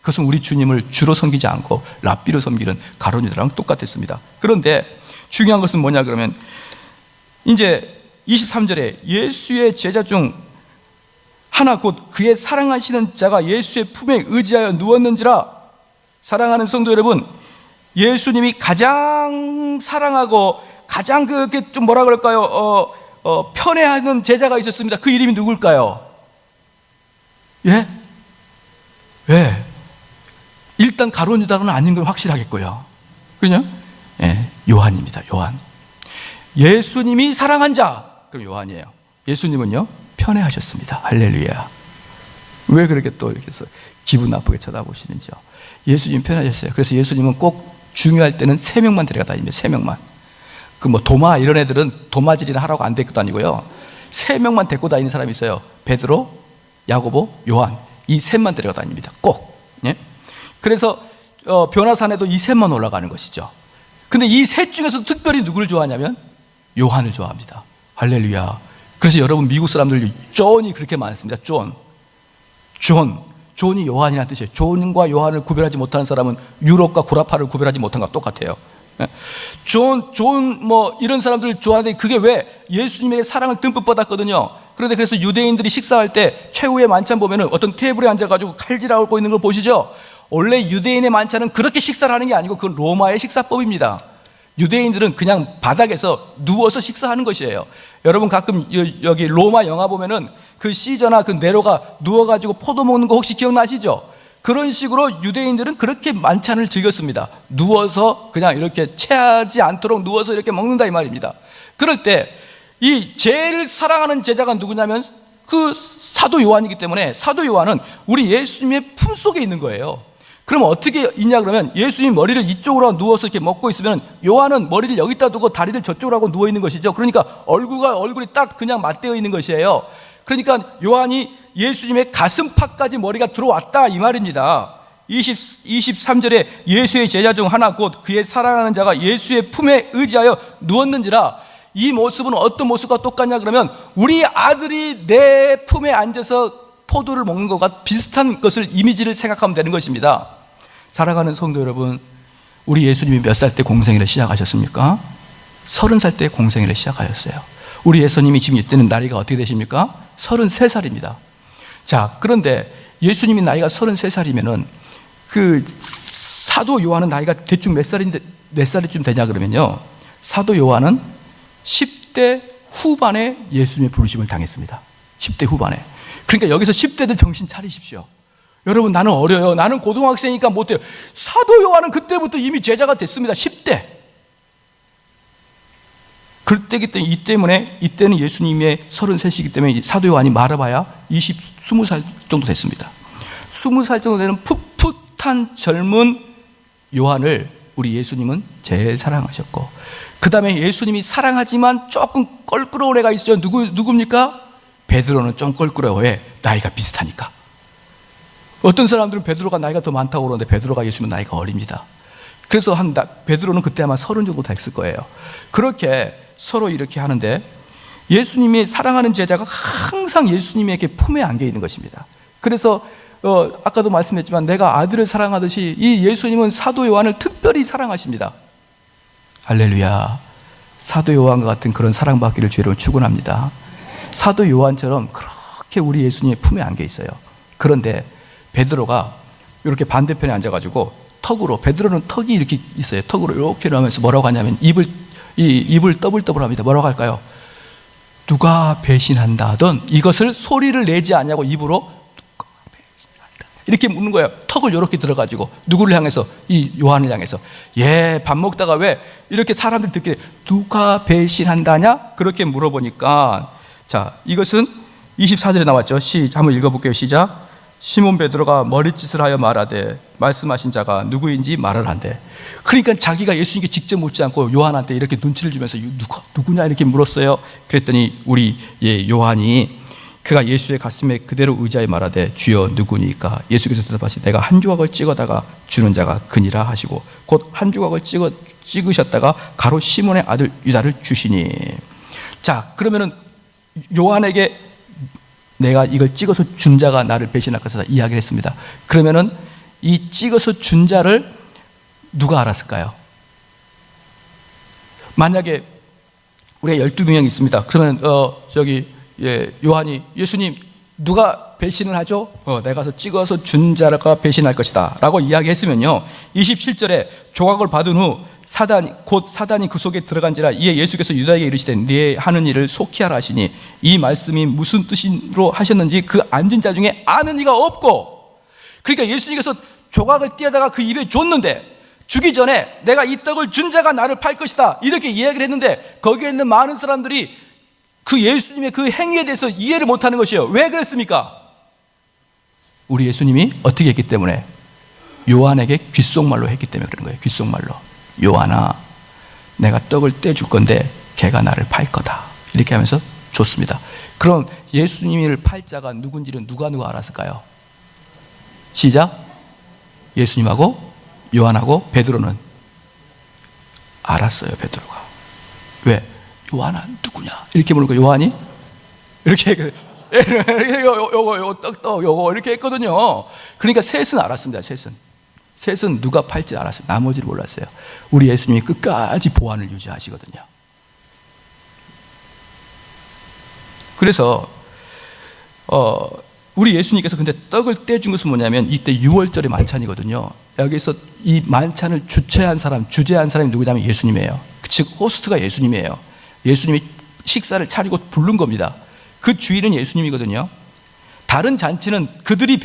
그것은 우리 주님을 주로 섬기지 않고 랍비로 섬기는 가룟 유다랑 똑같았습니다. 그런데 중요한 것은 뭐냐 그러면, 이제 23절에 예수의 제자 중 하나 곧 그의 사랑하시는 자가 예수의 품에 의지하여 누웠는지라. 사랑하는 성도 여러분, 예수님이 가장 사랑하고 가장 그렇게 좀 뭐라 그럴까요? 편애하는 제자가 있었습니다. 그 이름이 누굴까요? 예? 왜? 일단 가룟 유다는 아닌 건 확실하겠고요. 그죠? 예, 요한입니다. 요한. 예수님이 사랑한 자, 그럼 요한이에요. 예수님은요 편애하셨습니다. 할렐루야. 왜 그렇게 또 이렇게 해서 기분 나쁘게 쳐다보시는지요? 예수님 편애하셨어요. 그래서 예수님은 꼭 중요할 때는 3명만 데려가 다닙니다. 3명만. 그 뭐 도마 이런 애들은 도마질이나 하라고 안 데리고 다니고요, 3명만 데리고 다니는 사람이 있어요. 베드로, 야고보, 요한, 이 셋만 데려가 다닙니다. 꼭. 예? 그래서 변화산에도 이 셋만 올라가는 것이죠. 근데 이 셋 중에서 특별히 누구를 좋아하냐면 요한을 좋아합니다. 할렐루야. 그래서 여러분 미국 사람들 존이 그렇게 많습니다. 존이 요한이라는 뜻이에요. 존과 요한을 구별하지 못하는 사람은 유럽과 구라파를 구별하지 못한 것과 똑같아요. 존 뭐 이런 사람들 좋아하는데, 그게 왜? 예수님에게 사랑을 듬뿍 받았거든요. 그런데 그래서 유대인들이 식사할 때 최후의 만찬 보면은 어떤 테이블에 앉아가지고 칼질하고 있는 걸 보시죠? 원래 유대인의 만찬은 그렇게 식사를 하는 게 아니고 그건 로마의 식사법입니다. 유대인들은 그냥 바닥에서 누워서 식사하는 것이에요. 여러분 가끔 여기 로마 영화 보면은 그 시저나 그 네로가 누워가지고 포도 먹는 거 혹시 기억나시죠? 그런 식으로 유대인들은 그렇게 만찬을 즐겼습니다. 누워서 그냥 이렇게 체하지 않도록 누워서 이렇게 먹는다 이 말입니다. 그럴 때 이 제일 사랑하는 제자가 누구냐면 그 사도 요한이기 때문에, 사도 요한은 우리 예수님의 품속에 있는 거예요. 그럼 어떻게 있냐 그러면, 예수님 머리를 이쪽으로 누워서 이렇게 먹고 있으면 요한은 머리를 여기다 두고 다리를 저쪽으로 하고 누워 있는 것이죠. 그러니까 얼굴이 딱 그냥 맞대어 있는 것이에요. 그러니까 요한이 예수님의 가슴팍까지 머리가 들어왔다 이 말입니다. 23절에 예수의 제자 중 하나 곧 그의 사랑하는 자가 예수의 품에 의지하여 누웠는지라. 이 모습은 어떤 모습과 똑같냐 그러면, 우리 아들이 내 품에 앉아서 포도를 먹는 것과 비슷한 것을, 이미지를 생각하면 되는 것입니다. 사랑하는 성도 여러분, 우리 예수님이 몇 살 때 공생애를 시작하셨습니까? 30살 때 공생애를 시작하셨어요. 우리 예수님이 지금 이때는 나이가 어떻게 되십니까? 33살입니다. 자, 그런데 예수님이 나이가 33살이면은 그 사도 요한은 나이가 대충 몇 살쯤 되냐 그러면요, 사도 요한은 10대 후반에 예수님의 부르심을 당했습니다. 10대 후반에. 그러니까 여기서 10대들 정신 차리십시오. 여러분, 나는 어려요. 나는 고등학생이니까 못해요. 사도 요한은 그때부터 이미 제자가 됐습니다. 10대. 그때기 때문에, 이때는 예수님의 33이기 때문에 사도 요한이 말아봐야 20살 정도 됐습니다. 20살 정도 되는 풋풋한 젊은 요한을 우리 예수님은 제일 사랑하셨고, 그 다음에 예수님이 사랑하지만 조금 껄끄러운 애가 있어요. 누굽니까? 베드로는 좀 껄끄러워. 왜? 나이가 비슷하니까. 어떤 사람들은 베드로가 나이가 더 많다고 그러는데 베드로가 예수님은 나이가 어립니다. 그래서 베드로는 그때 아마 30 정도 됐을 거예요. 그렇게 서로 이렇게 하는데, 예수님이 사랑하는 제자가 항상 예수님에게 품에 안겨 있는 것입니다. 그래서 아까도 말씀했지만 내가 아들을 사랑하듯이 이 예수님은 사도 요한을 특별히 사랑하십니다. 할렐루야. 사도 요한과 같은 그런 사랑받기를 주로 축원합니다. 사도 요한처럼 그렇게 우리 예수님의 품에 안겨 있어요. 그런데 베드로가 이렇게 반대편에 앉아가지고 턱으로, 베드로는 턱이 이렇게 있어요. 턱으로 이렇게 하면서 뭐라고 하냐면 입을 떠블떠블합니다. 뭐라고 할까요? 누가 배신한다 하던 이것을 소리를 내지 않냐고 입으로 누가 배신한다 이렇게 묻는 거예요. 턱을 이렇게 들어가지고 누구를 향해서? 이 요한을 향해서. 밥 먹다가 왜 이렇게 사람들이 듣기에 누가 배신한다냐? 그렇게 물어보니까, 자, 이것은 24절에 나왔죠. 한번 읽어볼게요. 시작. 시몬 베드로가 머리짓을 하여 말하되 말씀하신 자가 누구인지 말을 한대. 그러니까 자기가 예수님께 직접 묻지 않고 요한한테 이렇게 눈치를 주면서 누구냐 이렇게 물었어요. 그랬더니 우리 요한이 그가 예수의 가슴에 그대로 의지하여 말하되 주여 누구니까? 예수께서 대답하시되 내가 한 조각을 찍어다가 주는 자가 그니라 하시고 곧 한 조각을 찍으셨다가 가로 시몬의 아들 유다를 주시니. 자, 그러면은 요한에게 내가 이걸 찍어서 준 자가 나를 배신할 것이다 이야기를 했습니다. 그러면은 이 찍어서 준 자를 누가 알았을까요? 만약에 우리가 12명이 있습니다. 그러면 요한이 예수님 누가 배신을 하죠? 내가 가서 찍어서 준 자가 배신할 것이다 라고 이야기했으면요, 27절에 조각을 받은 후 사단이 그 속에 들어간지라 이에 예수께서 유다에게 이르시되 네 하는 일을 속히 하라 하시니, 이 말씀이 무슨 뜻으로 하셨는지 그 앉은 자 중에 아는 이가 없고. 그러니까 예수님께서 조각을 띄어다가 그 입에 줬는데 주기 전에 내가 이 떡을 준 자가 나를 팔 것이다 이렇게 이야기를 했는데, 거기에 있는 많은 사람들이 그 예수님의 그 행위에 대해서 이해를 못하는 것이에요. 왜 그랬습니까? 우리 예수님이 어떻게 했기 때문에? 요한에게 귓속말로 했기 때문에 그런 거예요. 귓속말로. 요한아, 내가 떡을 떼줄 건데 걔가 나를 팔 거다 이렇게 하면서 줬습니다. 그럼 예수님을 팔 자가 누군지는 누가 알았을까요? 시작. 예수님하고 요한하고 베드로는 알았어요. 베드로가. 왜? 요한아 누구냐 이렇게 물으니까 요한이 이렇게 요거 떡 요거 이렇게 했거든요. 그러니까 셋은 알았습니다. 셋은 누가 팔지 알았어요. 나머지를 몰랐어요. 우리 예수님이 끝까지 보안을 유지하시거든요. 그래서 우리 예수님께서 근데 떡을 떼준 것은 뭐냐면 이때 6월절의 만찬이거든요. 여기서 이 만찬을 주재한 사람이 누구냐면 예수님이에요. 즉 호스트가 예수님이에요. 예수님이 식사를 차리고 부른 겁니다. 그 주인은 예수님이거든요. 다른 잔치는 그들이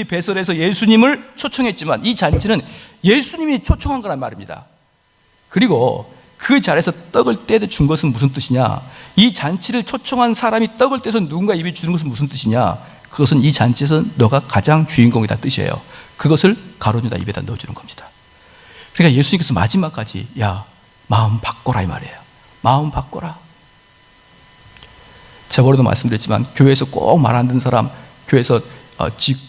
배설해서 예수님을 초청했지만 이 잔치는 예수님이 초청한 거란 말입니다. 그리고 그 자리에서 떡을 떼어 준 것은 무슨 뜻이냐? 이 잔치를 초청한 사람이 떡을 떼서 누군가 입에 주는 것은 무슨 뜻이냐? 그것은 이 잔치에서 너가 가장 주인공이다 뜻이에요. 그것을 가로주다 입에다 넣어주는 겁니다. 그러니까 예수님께서 마지막까지 마음 바꿔라 이 말이에요. 마음 바꿔라. 저번에도 말씀드렸지만 교회에서 꼭 말 안 듣는 사람 교회에서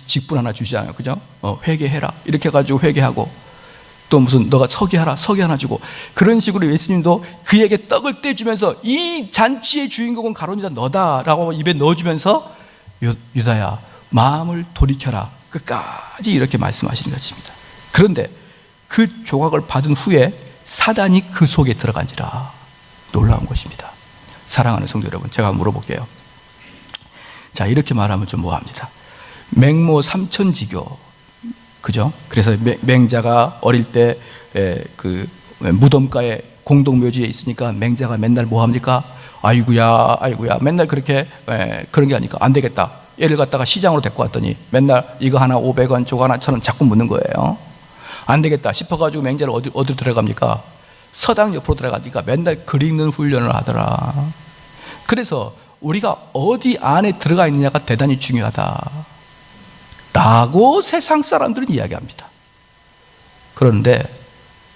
직분 하나 주시잖아요. 그죠? 회개해라 이렇게 해가지고 회개하고, 또 무슨 너가 서기하라 서기 하나 주고, 그런 식으로 예수님도 그에게 떡을 떼주면서 이 잔치의 주인공은 가론유다 너다라고 입에 넣어주면서 유다야 마음을 돌이켜라 끝까지 이렇게 말씀하시는 것입니다. 그런데 그 조각을 받은 후에 사단이 그 속에 들어간지라. 놀라운 것입니다. 사랑하는 성도 여러분, 제가 물어볼게요. 자, 이렇게 말하면 좀 뭐합니다. 맹모 삼천지교, 그죠? 그래서 맹자가 어릴 때 그 무덤가에 공동묘지에 있으니까 맹자가 맨날 뭐합니까? 아이고야 맨날 그렇게 그런 게 아니까 안 되겠다. 얘를 갖다가 시장으로 데리고 왔더니 맨날 이거 하나 500원 저거 하나 1,000원 자꾸 묻는 거예요. 안 되겠다 싶어가지고 맹자를 어디로 들어갑니까? 서당 옆으로 들어가니까 맨날 글 읽는 훈련을 하더라. 그래서 우리가 어디 안에 들어가 있느냐가 대단히 중요하다 라고 세상 사람들은 이야기합니다. 그런데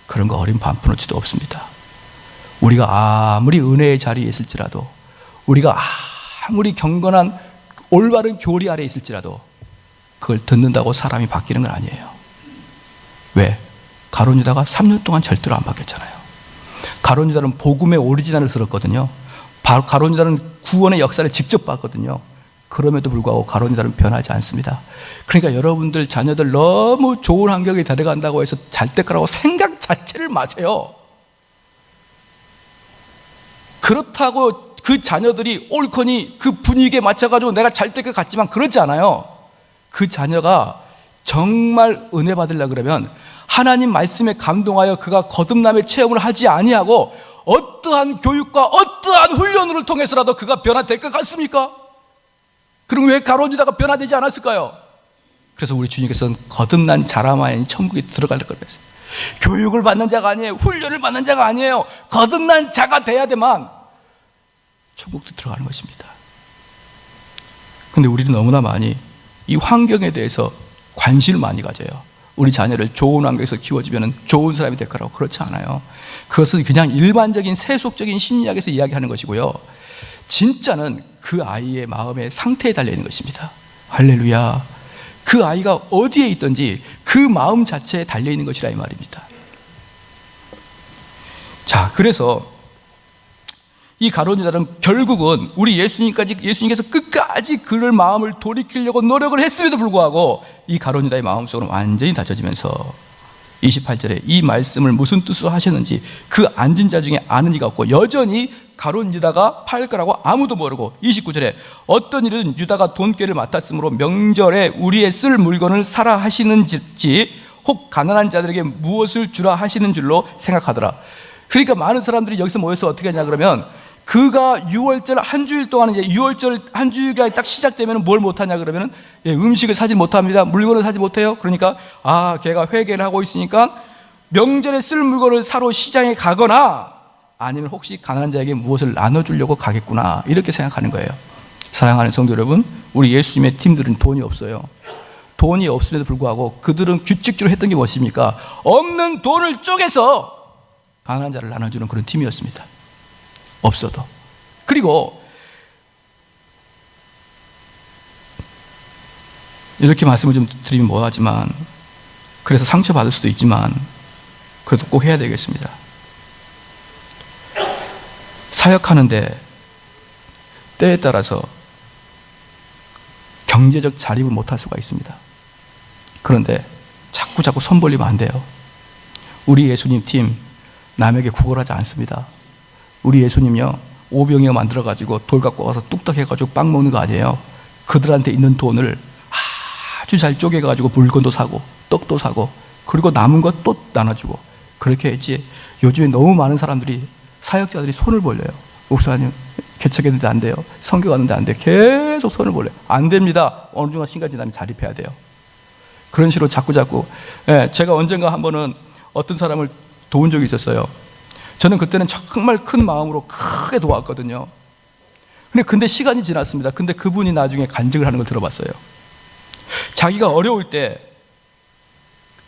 그런 거 어린 반푼어치도 없습니다. 우리가 아무리 은혜의 자리에 있을지라도, 우리가 아무리 경건한 올바른 교리 아래에 있을지라도 그걸 듣는다고 사람이 바뀌는 건 아니에요. 왜? 가룟 유다가 3년 동안 절대로 안 바뀌었잖아요. 가룟 유다는 복음의 오리지널을 들었거든요. 가룟 유다는 구원의 역사를 직접 봤거든요. 그럼에도 불구하고 가룟 유다는 변하지 않습니다. 그러니까 여러분들 자녀들 너무 좋은 환경에 데려간다고 해서 잘 될 거라고 생각 자체를 마세요. 그렇다고 그 자녀들이 옳거니 그 분위기에 맞춰가지고 내가 잘 될 것 같지만 그렇지 않아요. 그 자녀가 정말 은혜 받으려고 그러면 하나님 말씀에 감동하여 그가 거듭남의 체험을 하지 아니하고 어떠한 교육과 어떠한 훈련을 통해서라도 그가 변화될 것 같습니까? 그럼 왜 가룟 유다가 변화되지 않았을까요? 그래서 우리 주님께서는 거듭난 자라만이 천국에 들어갈 거랬어요. 교육을 받는 자가 아니에요. 훈련을 받는 자가 아니에요. 거듭난 자가 돼야 돼만 천국도 들어가는 것입니다. 그런데 우리는 너무나 많이 이 환경에 대해서 관심을 많이 가져요. 우리 자녀를 좋은 환경에서 키워주면 좋은 사람이 될 거라고. 그렇지 않아요. 그것은 그냥 일반적인 세속적인 심리학에서 이야기하는 것이고요, 진짜는 그 아이의 마음의 상태에 달려있는 것입니다. 할렐루야. 그 아이가 어디에 있든지 그 마음 자체에 달려있는 것이라 이 말입니다. 자, 그래서 이 가룟 유다는 결국은 우리 예수님께서 끝까지 그를 마음을 돌이키려고 노력을 했음에도 불구하고 이 가룟 유다의 마음속은 완전히 닫혀지면서 28절에 이 말씀을 무슨 뜻으로 하셨는지 그 앉은 자 중에 아는 이가 없고 여전히 가룟 유다가 팔 거라고 아무도 모르고, 29절에 어떤 일은 유다가 돈꾀를 맡았으므로 명절에 우리의 쓸 물건을 사라 하시는지 혹 가난한 자들에게 무엇을 주라 하시는 줄로 생각하더라. 그러니까 많은 사람들이 여기서 모여서 어떻게 하냐 그러면, 그가 6월절 한 주일 동안 이제 6월절 한 주일이 딱 시작되면 뭘 못하냐 그러면 음식을 사지 못합니다. 물건을 사지 못해요. 그러니까 걔가 회개를 하고 있으니까 명절에 쓸 물건을 사러 시장에 가거나 아니면 혹시 가난한 자에게 무엇을 나눠주려고 가겠구나, 이렇게 생각하는 거예요. 사랑하는 성도 여러분, 우리 예수님의 팀들은 돈이 없어요. 돈이 없음에도 불구하고 그들은 규칙적으로 했던 게 무엇입니까? 없는 돈을 쪼개서 가난한 자를 나눠주는 그런 팀이었습니다. 없어도. 그리고 이렇게 말씀을 좀 드리면 뭐하지만, 그래서 상처받을 수도 있지만 그래도 꼭 해야 되겠습니다. 사역하는데 때에 따라서 경제적 자립을 못할 수가 있습니다. 그런데 자꾸 손 벌리면 안 돼요. 우리 예수님 팀 남에게 구걸하지 않습니다. 우리 예수님요, 오병이어 만들어가지고 돌 갖고 와서 뚝딱 해가지고 빵 먹는 거 아니에요. 그들한테 있는 돈을 아주 잘 쪼개가지고 물건도 사고 떡도 사고 그리고 남은 것 또 나눠주고 그렇게 했지. 요즘에 너무 많은 사람들이, 사역자들이 손을 벌려요. 목사님 개척했는데 안 돼요. 선교 갔는데 안 돼요. 계속 손을 벌려요. 안 됩니다. 어느 정도 시간 지나면 자립해야 돼요. 그런 식으로 자꾸 제가 언젠가 한 번은 어떤 사람을 도운 적이 있었어요. 저는 그때는 정말 큰 마음으로 크게 도왔거든요. 근데 시간이 지났습니다. 근데 그분이 나중에 간증을 하는 걸 들어봤어요. 자기가 어려울 때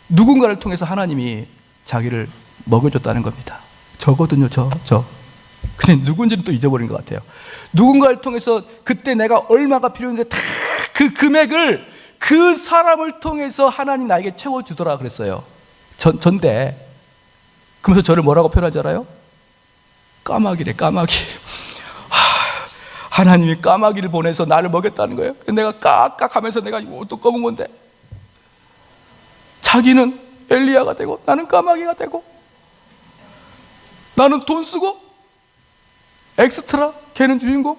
누군가를 통해서 하나님이 자기를 먹여줬다는 겁니다. 저거든요, 저. 근데 누군지는 또 잊어버린 것 같아요. 누군가를 통해서 그때 내가 얼마가 필요했는데 다 그 금액을 그 사람을 통해서 하나님 나에게 채워주더라 그랬어요. 전데. 그러면서 저를 뭐라고 표현하지 알아요? 까마귀래, 까마귀. 하나님이 까마귀를 보내서 나를 먹였다는 거예요. 내가 깍깍하면서 내가 또 검은 건데, 자기는 엘리야가 되고 나는 까마귀가 되고, 나는 돈 쓰고 엑스트라, 걔는 주인공.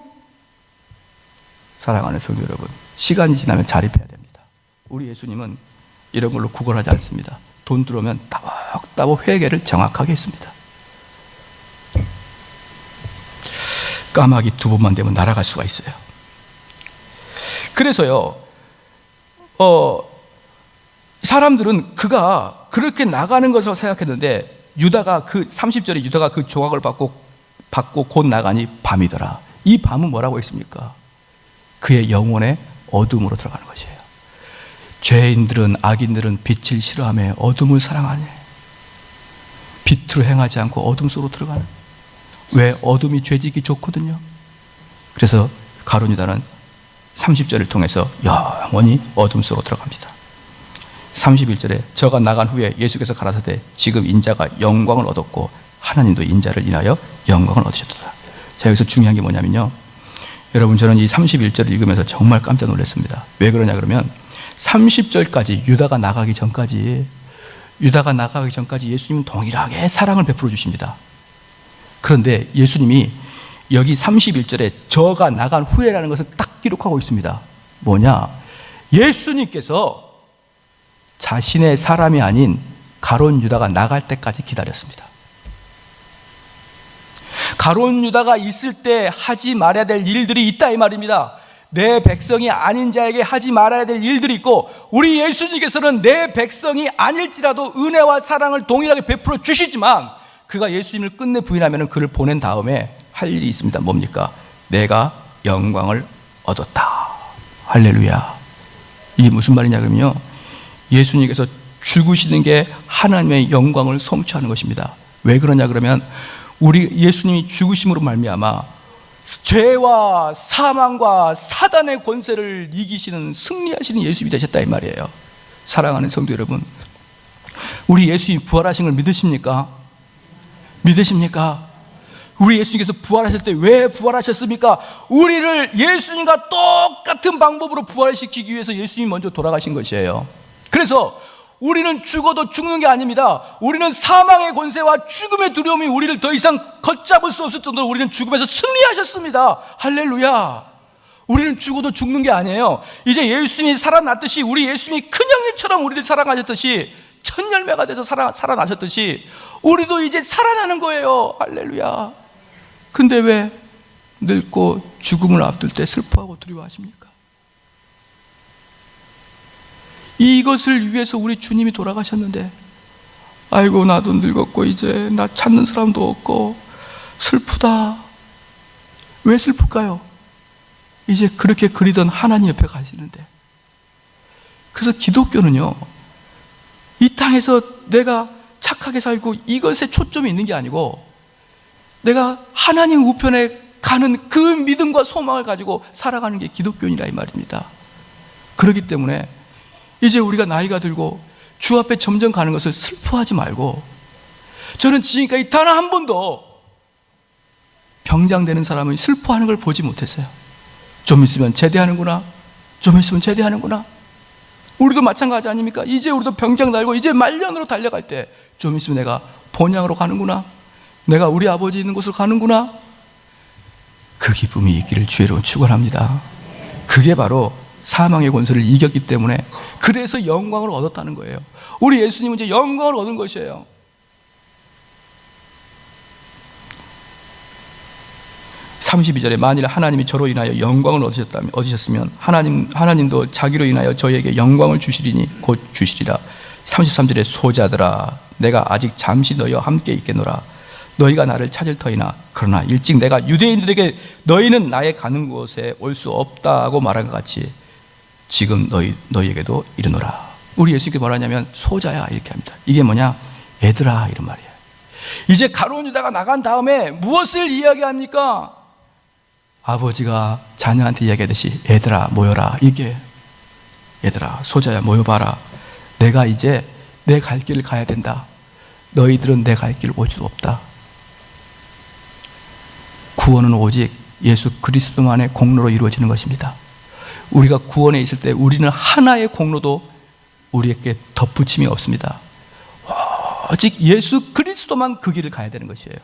사랑하는 성도 여러분, 시간이 지나면 자립해야 됩니다. 우리 예수님은 이런 걸로 구걸하지 않습니다. 돈 들어오면 따박따박 회개를 정확하게 했습니다. 까마귀 2번만 되면 날아갈 수가 있어요. 그래서요, 사람들은 그가 그렇게 나가는 것으로 생각했는데, 유다가 그 30절에 유다가 그 조각을 받고 곧 나가니 밤이더라. 이 밤은 뭐라고 했습니까? 그의 영혼의 어둠으로 들어가는 것이에요. 죄인들은, 악인들은 빛을 싫어하며 어둠을 사랑하네. 빛으로 행하지 않고 어둠 속으로 들어가는. 왜? 어둠이 죄짓기 좋거든요. 그래서 가룟 유다는 30절을 통해서 영원히 어둠 속으로 들어갑니다. 31절에 저가 나간 후에 예수께서 가라사대 지금 인자가 영광을 얻었고 하나님도 인자를 인하여 영광을 얻으셨도다. 자, 여기서 중요한 게 뭐냐면요, 여러분, 저는 이 31절을 읽으면서 정말 깜짝 놀랐습니다. 왜 그러냐 그러면 30절까지 유다가 나가기 전까지 예수님은 동일하게 사랑을 베풀어 주십니다. 그런데 예수님이 여기 31절에 저가 나간 후에라는 것을 딱 기록하고 있습니다. 뭐냐? 예수님께서 자신의 사람이 아닌 가룟 유다가 나갈 때까지 기다렸습니다. 가룟 유다가 있을 때 하지 말아야 될 일들이 있다 이 말입니다. 내 백성이 아닌 자에게 하지 말아야 될 일들이 있고, 우리 예수님께서는 내 백성이 아닐지라도 은혜와 사랑을 동일하게 베풀어 주시지만 그가 예수님을 끝내 부인하면 그를 보낸 다음에 할 일이 있습니다. 뭡니까? 내가 영광을 얻었다. 할렐루야. 이게 무슨 말이냐 그러면요, 예수님께서 죽으시는 게 하나님의 영광을 성취하는 것입니다. 왜 그러냐 그러면 우리 예수님이 죽으심으로 말미암아 죄와 사망과 사단의 권세를 이기시는, 승리하시는 예수님이 되셨다 이 말이에요. 사랑하는 성도 여러분, 우리 예수님 부활하신 걸 믿으십니까? 믿으십니까? 우리 예수님께서 부활하실 때 왜 부활하셨습니까? 우리를 예수님과 똑같은 방법으로 부활시키기 위해서 예수님이 먼저 돌아가신 것이에요. 그래서 우리는 죽어도 죽는 게 아닙니다. 우리는 사망의 권세와 죽음의 두려움이 우리를 더 이상 걷잡을 수 없을 정도로 우리는 죽음에서 승리하셨습니다. 할렐루야. 우리는 죽어도 죽는 게 아니에요. 이제 예수님이 살아났듯이, 우리 예수님이 큰 형님처럼 우리를 사랑하셨듯이, 첫 열매가 돼서 살아나셨듯이 우리도 이제 살아나는 거예요. 할렐루야. 근데 왜 늙고 죽음을 앞둘 때 슬퍼하고 두려워하십니까? 이것을 위해서 우리 주님이 돌아가셨는데, 아이고 나도 늙었고 이제 나 찾는 사람도 없고 슬프다. 왜 슬플까요? 이제 그렇게 그리던 하나님 옆에 가시는데. 그래서 기독교는요, 이 땅에서 내가 착하게 살고 이것에 초점이 있는 게 아니고, 내가 하나님 우편에 가는 그 믿음과 소망을 가지고 살아가는 게 기독교인이라 이 말입니다. 그렇기 때문에 이제 우리가 나이가 들고 주 앞에 점점 가는 것을 슬퍼하지 말고, 저는 지금까지 단 한 번도 병장되는 사람은 슬퍼하는 걸 보지 못했어요. 좀 있으면 제대하는구나, 좀 있으면 제대하는구나. 우리도 마찬가지 아닙니까? 이제 우리도 병장 달고 이제 말년으로 달려갈 때 좀 있으면 내가 본향으로 가는구나, 내가 우리 아버지 있는 곳으로 가는구나. 그 기쁨이 있기를 주의로 축원합니다. 그게 바로 사망의 권세를 이겼기 때문에, 그래서 영광을 얻었다는 거예요. 우리 예수님은 이제 영광을 얻은 것이에요. (32절에) 만일 하나님이 저로 인하여 영광을 얻으셨으면 하나님도 자기로 인하여 저희에게 영광을 주시리니 곧 주시리라. (33절에) 소자들아, 내가 아직 잠시 너희와 함께 있겠노라. 너희가 나를 찾을 터이나 그러나 일찍 내가 유대인들에게 너희는 나의 가는 곳에 올 수 없다고 말한 것 같이 지금 너희에게도 이르노라. 우리 예수님께 뭐라 하냐면 소자야 이렇게 합니다. 이게 뭐냐? 얘들아 이런 말이에요. 이제 가룟 유다가 나간 다음에 무엇을 이야기합니까? 아버지가 자녀한테 이야기하듯이 얘들아 모여라, 이게 얘들아 소자야 모여봐라. 내가 이제 내 갈 길을 가야 된다. 너희들은 내 갈 길을 올 수 없다. 구원은 오직 예수 그리스도만의 공로로 이루어지는 것입니다. 우리가 구원에 있을 때 우리는 하나의 공로도 우리에게 덧붙임이 없습니다. 오직 예수 그리스도만 그 길을 가야 되는 것이에요.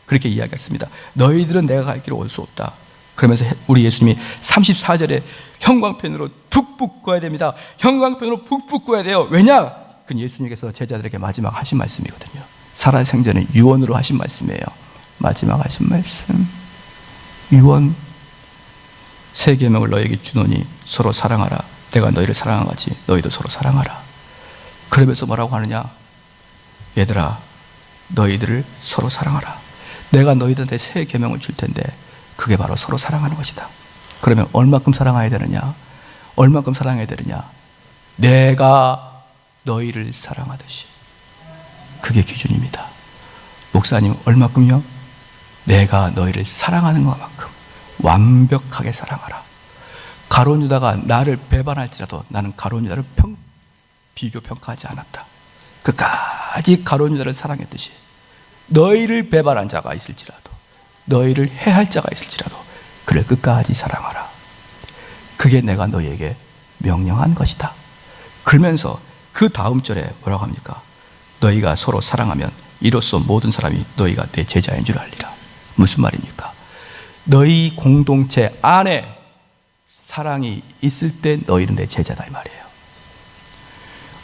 그렇게 이야기했습니다. 너희들은 내가 갈 길을 올 수 없다. 그러면서 우리 예수님이 34절에 형광펜으로 북북 그어야 됩니다. 형광펜으로 북북 그어야 돼요. 왜냐? 그건 예수님께서 제자들에게 마지막 하신 말씀이거든요. 살아생전에 유언으로 하신 말씀이에요. 마지막 하신 말씀, 유언. 새 계명을 너에게 주노니 서로 사랑하라. 내가 너희를 사랑한 같이 너희도 서로 사랑하라. 그러면서 뭐라고 하느냐? 얘들아 너희들을 서로 사랑하라. 내가 너희들한테 새 계명을 줄 텐데 그게 바로 서로 사랑하는 것이다. 그러면 얼마큼 사랑해야 되느냐? 얼마큼 사랑해야 되느냐? 내가 너희를 사랑하듯이. 그게 기준입니다. 목사님, 얼마큼요? 내가 너희를 사랑하는 것만큼 완벽하게 사랑하라. 가룟 유다가 나를 배반할지라도 나는 가룟 유다를 비교 평가하지 않았다. 끝까지 가룟 유다를 사랑했듯이 너희를 배반한 자가 있을지라도, 너희를 해할 자가 있을지라도 그를 끝까지 사랑하라. 그게 내가 너희에게 명령한 것이다. 그러면서 그 다음 절에 뭐라고 합니까? 너희가 서로 사랑하면 이로써 모든 사람이 너희가 내 제자인 줄 알리라. 무슨 말입니까? 너희 공동체 안에 사랑이 있을 때 너희는 내 제자다 이 말이에요.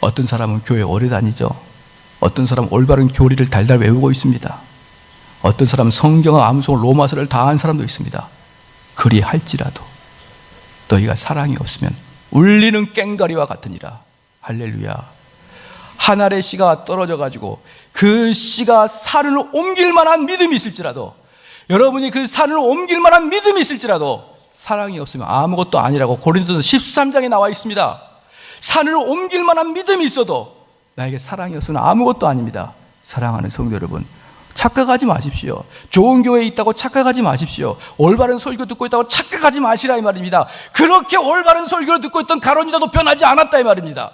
어떤 사람은 교회 오래 다니죠. 어떤 사람은 올바른 교리를 달달 외우고 있습니다. 어떤 사람은 성경과 암송, 로마서를 다 한 사람도 있습니다. 그리할지라도 너희가 사랑이 없으면 울리는 꽹과리와 같으니라. 할렐루야. 한 알의 씨가 떨어져 가지고 그 씨가 산을 옮길 만한 믿음이 있을지라도, 여러분이 그 산을 옮길 만한 믿음이 있을지라도 사랑이 없으면 아무것도 아니라고 고린도서 13장에 나와 있습니다. 산을 옮길 만한 믿음이 있어도 나에게 사랑이 없으면 아무것도 아닙니다. 사랑하는 성도 여러분, 착각하지 마십시오. 좋은 교회에 있다고 착각하지 마십시오. 올바른 설교 듣고 있다고 착각하지 마시라 이 말입니다. 그렇게 올바른 설교를 듣고 있던 가룟 유다도 변하지 않았다 이 말입니다.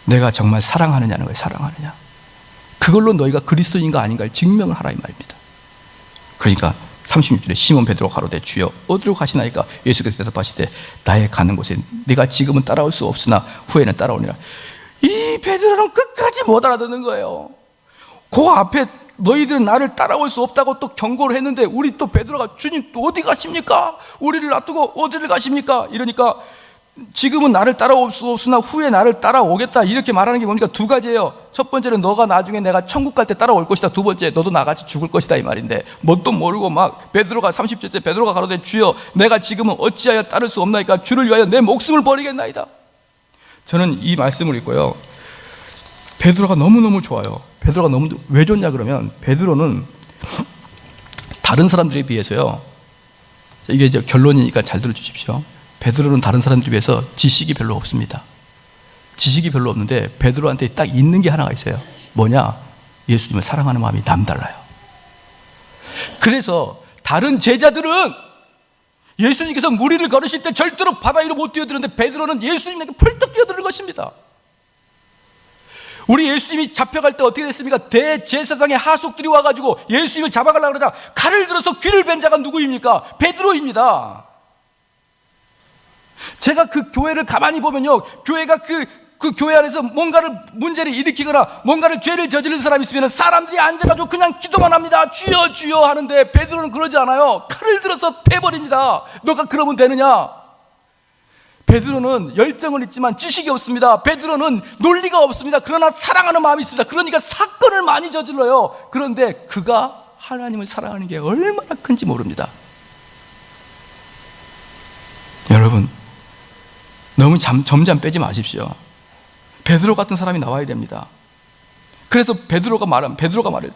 내가 정말 사랑하느냐는 거예요. 사랑하느냐, 그걸로 너희가 그리스도인가 아닌가를 증명을 하라 이 말입니다. 그러니까 36절에 시몬 베드로가 가로되 주여 어디로 가시나이까? 예수께서 대답하시되 나의 가는 곳에 네가 지금은 따라올 수 없으나 후에는 따라오리라. 이 베드로는 끝까지 못 알아듣는 거예요. 그 앞에 너희들은 나를 따라올 수 없다고 또 경고를 했는데, 우리 또 베드로가 주님 또 어디 가십니까? 우리를 놔두고 어디를 가십니까? 이러니까 지금은 나를 따라올 수 없으나 후에 나를 따라오겠다 이렇게 말하는 게 뭡니까? 두 가지예요. 첫 번째는 너가 나중에 내가 천국 갈 때 따라올 것이다. 두 번째, 너도 나같이 죽을 것이다 이 말인데, 뭣도 모르고 막 베드로가 30절 때 베드로가 가로되 주여 내가 지금은 어찌하여 따를 수 없나이까? 주를 위하여 내 목숨을 버리겠나이다. 저는 이 말씀을 읽고요, 베드로가 너무너무 좋아요. 베드로가 너무 왜 좋냐 그러면, 베드로는 다른 사람들에 비해서요, 이게 이제 결론이니까 잘 들어주십시오. 베드로는 다른 사람들에 비해서 지식이 별로 없습니다. 지식이 별로 없는데 베드로한테 딱 있는 게 하나가 있어요. 뭐냐? 예수님을 사랑하는 마음이 남달라요. 그래서 다른 제자들은 예수님께서 무리를 걸으실 때 절대로 바다 위로 못 뛰어드는데 베드로는 예수님에게 펄떡 뛰어드는 것입니다. 우리 예수님이 잡혀갈 때 어떻게 됐습니까? 대제사장의 하속들이 와가지고 예수님을 잡아가려고 그러자 칼을 들어서 귀를 벤 자가 누구입니까? 베드로입니다. 제가 그 교회를 가만히 보면요, 교회가 그 교회 안에서 뭔가를 문제를 일으키거나 뭔가를 죄를 저지른 사람이 있으면 사람들이 앉아가지고 그냥 기도만 합니다. 주여 주여 하는데 베드로는 그러지 않아요. 칼을 들어서 패버립니다. 너가 그러면 되느냐? 베드로는 열정은 있지만 지식이 없습니다. 베드로는 논리가 없습니다. 그러나 사랑하는 마음이 있습니다. 그러니까 사건을 많이 저질러요. 그런데 그가 하나님을 사랑하는 게 얼마나 큰지 모릅니다. 여러분, 너무 점잠 빼지 마십시오. 베드로 같은 사람이 나와야 됩니다. 그래서 베드로가 말해요.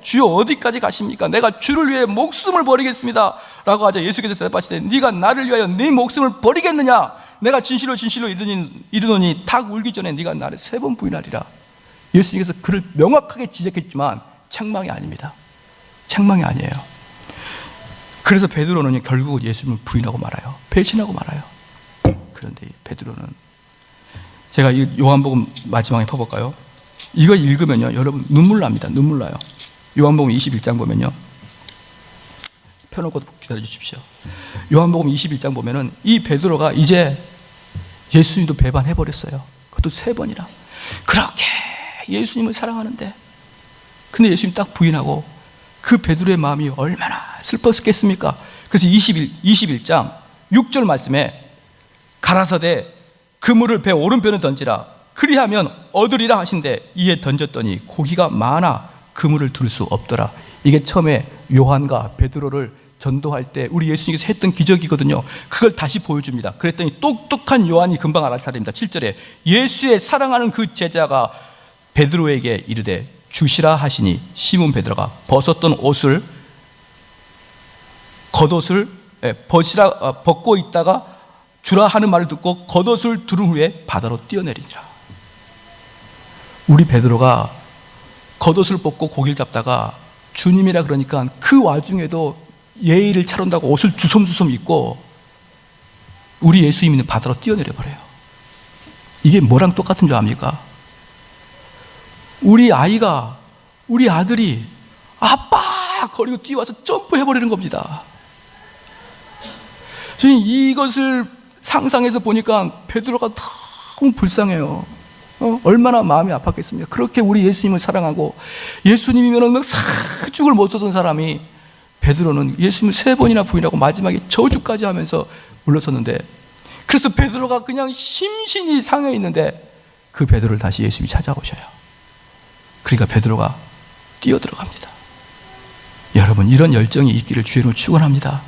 주여 어디까지 가십니까? 내가 주를 위해 목숨을 버리겠습니다 라고 하자 예수께서 대답하시되 네가 나를 위하여 네 목숨을 버리겠느냐? 내가 진실로 진실로 이르노니 닭 울기 전에 네가 나를 3번 부인하리라. 예수님께서 그를 명확하게 지적했지만 책망이 아닙니다. 책망이 아니에요. 그래서 베드로는 결국 예수님을 부인하고 말아요. 배신하고 말아요. 그런데 베드로는, 제가 이 요한복음 마지막에 펴볼까요? 이걸 읽으면요, 여러분 눈물 납니다. 눈물 나요. 요한복음 21장 보면요, 펴놓고 기다려 주십시오. 요한복음 21장 보면은 이 베드로가 이제 예수님도 배반해버렸어요. 그것도 3번이나. 그렇게 예수님을 사랑하는데, 근데 예수님 딱 부인하고, 그 베드로의 마음이 얼마나 슬펐겠습니까? 그래서 21장 6절 말씀에 가라사대 그물을 배 오른편에 던지라 그리하면 얻으리라 하신대 이에 던졌더니 고기가 많아 그물을 둘 수 없더라. 이게 처음에 요한과 베드로를 전도할 때 우리 예수님께서 했던 기적이거든요. 그걸 다시 보여줍니다. 그랬더니 똑똑한 요한이 금방 알아차립니다. 7절에 예수의 사랑하는 그 제자가 베드로에게 이르되 주시라 하시니 시몬 베드로가 벗었던 겉옷을 벗고 있다가 주라 하는 말을 듣고 겉옷을 두른 후에 바다로 뛰어내리니라. 우리 베드로가 겉옷을 벗고 고기를 잡다가 주님이라 그러니까 그 와중에도 예의를 차린다고 옷을 주섬주섬 입고 우리 예수님은 바다로 뛰어내려 버려요. 이게 뭐랑 똑같은 줄 압니까? 우리 아들이 아빠 거리고 뛰어와서 점프해버리는 겁니다. 저는 이것을 상상해서 보니까 베드로가 너무 불쌍해요. 얼마나 마음이 아팠겠습니까? 그렇게 우리 예수님을 사랑하고 예수님이면 죽을 못 쏘던 사람이 베드로는 예수님을 3번이나 부인하고 마지막에 저주까지 하면서 물러섰는데, 그래서 베드로가 그냥 심신이 상해 있는데 그 베드로를 다시 예수님이 찾아오셔요. 그러니까 베드로가 뛰어들어갑니다. 여러분, 이런 열정이 있기를 주의로 축원합니다.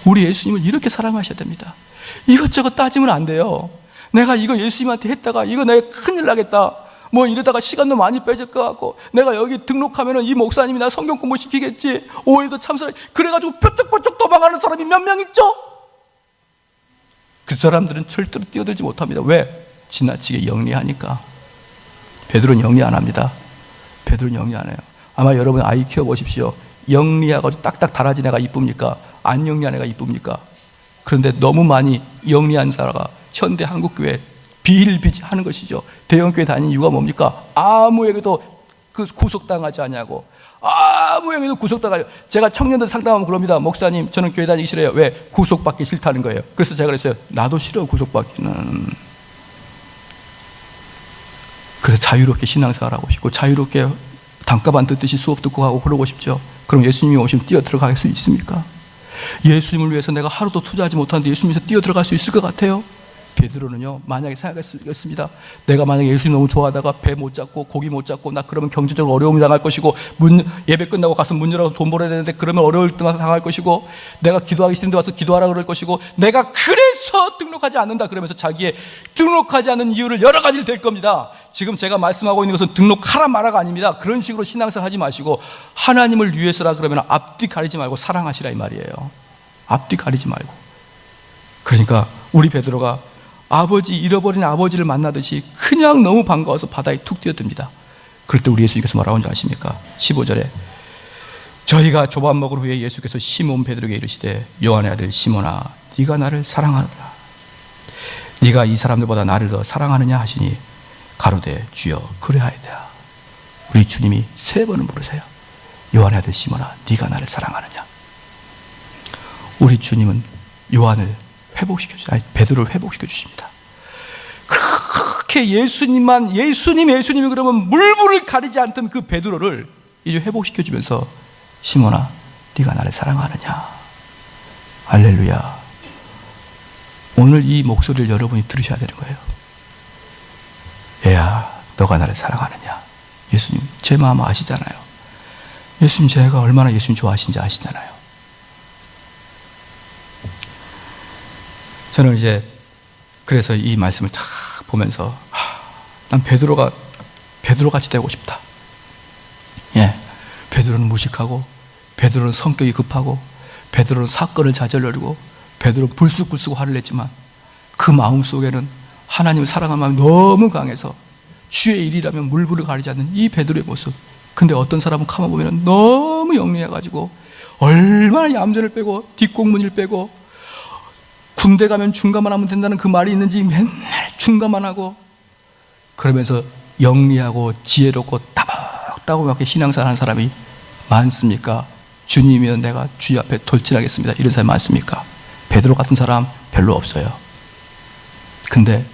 우리 예수님을 이렇게 사랑하셔야 됩니다. 이것저것 따지면 안 돼요. 내가 이거 예수님한테 했다가 이거 내가 큰일 나겠다, 뭐 이러다가 시간도 많이 빼질 것 같고, 내가 여기 등록하면은 이 목사님이 나 성경 공부 시키겠지, 오해도 참사, 그래가지고 뾰족뾰족 도망가는 사람이 몇 명 있죠? 그 사람들은 절대로 뛰어들지 못합니다. 왜? 지나치게 영리하니까. 베드로는 영리 안 합니다. 베드로는 영리 안 해요. 아마 여러분 아이 키워보십시오. 영리하고 딱딱 달아진 애가 이쁩니까? 안 영리한 애가 이쁩니까? 그런데 너무 많이 영리한 사람가 현대 한국교회 비일비재하는 것이죠. 대형교회 다니는 이유가 뭡니까? 아무에게도 구속당하지 않냐고. 아무에게도 구속당하지. 제가 청년들 상담하면 그럽니다. 목사님, 저는 교회 다니기 싫어요. 왜? 구속받기 싫다는 거예요. 그래서 제가 그랬어요. 나도 싫어, 구속받기는. 그래서 자유롭게 신앙생활 하고 싶고, 자유롭게 단가반 듣듯이 수업 듣고 가고 그러고 싶죠. 그럼 예수님이 오시면 뛰어 들어갈 수 있습니까? 예수님을 위해서 내가 하루도 투자하지 못하는데 예수님에서 뛰어 들어갈 수 있을 것 같아요? 베드로는요, 만약에 생각했습니다. 내가 만약에 예수님 너무 좋아하다가 배 못 잡고 고기 못 잡고 나 그러면 경제적으로 어려움이 당할 것이고, 예배 끝나고 가서 문 열어서 돈 벌어야 되는데 그러면 어려울 때마다 당할 것이고, 내가 기도하기 싫은데 와서 기도하라 그럴 것이고, 내가 그래서 등록하지 않는다 그러면서 자기의 등록하지 않는 이유를 여러 가지를 댈 겁니다. 지금 제가 말씀하고 있는 것은 등록하라 마라가 아닙니다. 그런 식으로 신앙생활 하지 마시고 하나님을 위해서라 그러면 앞뒤 가리지 말고 사랑하시라 이 말이에요. 앞뒤 가리지 말고. 그러니까 우리 베드로가 잃어버린 아버지를 만나듯이 그냥 너무 반가워서 바다에 툭 뛰어듭니다. 그럴 때 우리 예수님께서 뭐라고 하는지 아십니까? 15절에 저희가 조밥 먹을 후에 예수께서 시몬 베드로에게 이르시되 요한의 아들 시몬아, 네가 나를 사랑하느냐? 네가 이 사람들보다 나를 더 사랑하느냐 하시니 가로되 주여 그래하이다. 우리 주님이 3번을 물으세요. 요한의 아들 시몬아, 네가 나를 사랑하느냐? 우리 주님은 요한을 베드로를 회복시켜 주십니다. 그렇게 예수님이 그러면 물불을 가리지 않던 그 베드로를 이제 회복시켜 주면서 시몬아, 네가 나를 사랑하느냐? 할렐루야. 오늘 이 목소리를 여러분이 들으셔야 되는 거예요. 얘야, 너가 나를 사랑하느냐? 예수님 제 마음 아시잖아요. 예수님 제가 얼마나 예수님 좋아하신지 아시잖아요. 저는 이제 그래서 이 말씀을 탁 보면서 난 베드로같이 되고 싶다. 예, 베드로는 무식하고, 베드로는 성격이 급하고, 베드로는 사건을 자절거리고, 베드로는 불쑥불쑥 화를 냈지만 그 마음 속에는 하나님을 사랑하는 마음이 너무 강해서 주의 일이라면 물불을 가리지 않는 이 베드로의 모습. 근데 어떤 사람은 가만 보면 너무 영리해가지고 얼마나 얌전을 빼고 뒷공문을 빼고, 군대 가면 중가만 하면 된다는 그 말이 있는지 맨날 중가만 하고, 그러면서 영리하고 지혜롭고 따박따박하게 신앙생활 하는 사람이 많습니까? 주님이면 내가 주의 앞에 돌진하겠습니다, 이런 사람이 많습니까? 베드로 같은 사람 별로 없어요. 근데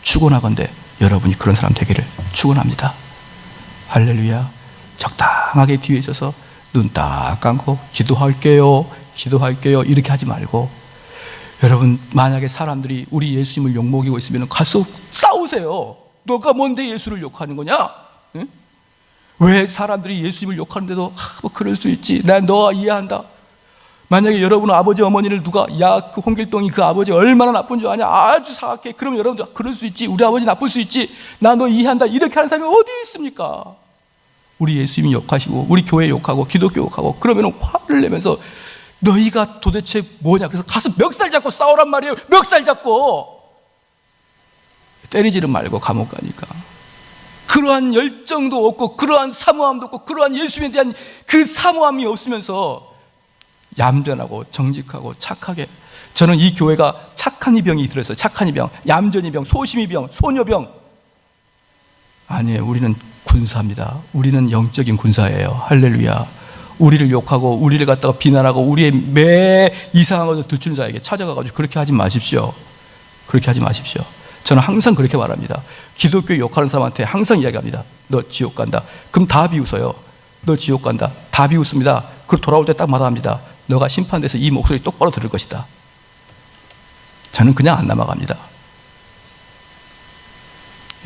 축원하건대 여러분이 그런 사람 되기를 축원합니다. 할렐루야. 적당하게 뒤에 있어서 눈 딱 감고 기도할게요 이렇게 하지 말고, 여러분 만약에 사람들이 우리 예수님을 욕먹이고 있으면 가서 싸우세요. 너가 뭔데 예수를 욕하는 거냐? 응? 왜 사람들이 예수님을 욕하는데도 뭐 그럴 수 있지, 난 너와 이해한다. 만약에 여러분 아버지 어머니를 누가 그 홍길동이 그 아버지 얼마나 나쁜 줄 아냐, 아주 사악해, 그러면 여러분들 그럴 수 있지, 우리 아버지 나쁠 수 있지, 나 너 이해한다, 이렇게 하는 사람이 어디 있습니까? 우리 예수님이 욕하시고 우리 교회 욕하고 기독교 욕하고 그러면 화를 내면서 너희가 도대체 뭐냐, 그래서 가서 멱살 잡고 싸우란 말이에요. 멱살 잡고. 때리지는 말고 감옥 가니까. 그 그러한 열정도 없고 그러한 사모함도 없고 그러한 예수님에 대한 그 사모함이 없으면서 얌전하고 정직하고 착하게, 저는 이 교회가 착한 이병이 들어있어요. 착한 이병, 얌전 이병, 소심 이병, 소녀병. 아니에요. 우리는 군사입니다. 우리는 영적인 군사예요. 할렐루야. 우리를 욕하고 우리를 갖다가 비난하고 우리의 매 이상한 것을 듣추는 자에게 찾아가가지고 그렇게 하지 마십시오. 그렇게 하지 마십시오. 저는 항상 그렇게 말합니다. 기독교 욕하는 사람한테 항상 이야기합니다. 너 지옥 간다. 그럼 다 비웃어요. 너 지옥 간다. 다 비웃습니다. 그리고 돌아올 때 딱 말합니다. 너가 심판돼서 이 목소리 똑바로 들을 것이다. 저는 그냥 안 넘어갑니다.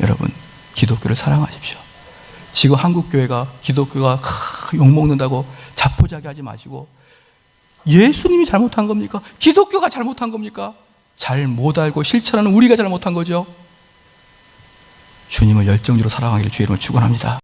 여러분, 기독교를 사랑하십시오. 지금 한국교회가 기독교가 욕먹는다고 자포자기하지 마시고, 예수님이 잘못한 겁니까? 기독교가 잘못한 겁니까? 잘 못 알고 실천하는 우리가 잘못한 거죠. 주님을 열정적으로 사랑하기를 주의 이름으로 축원합니다.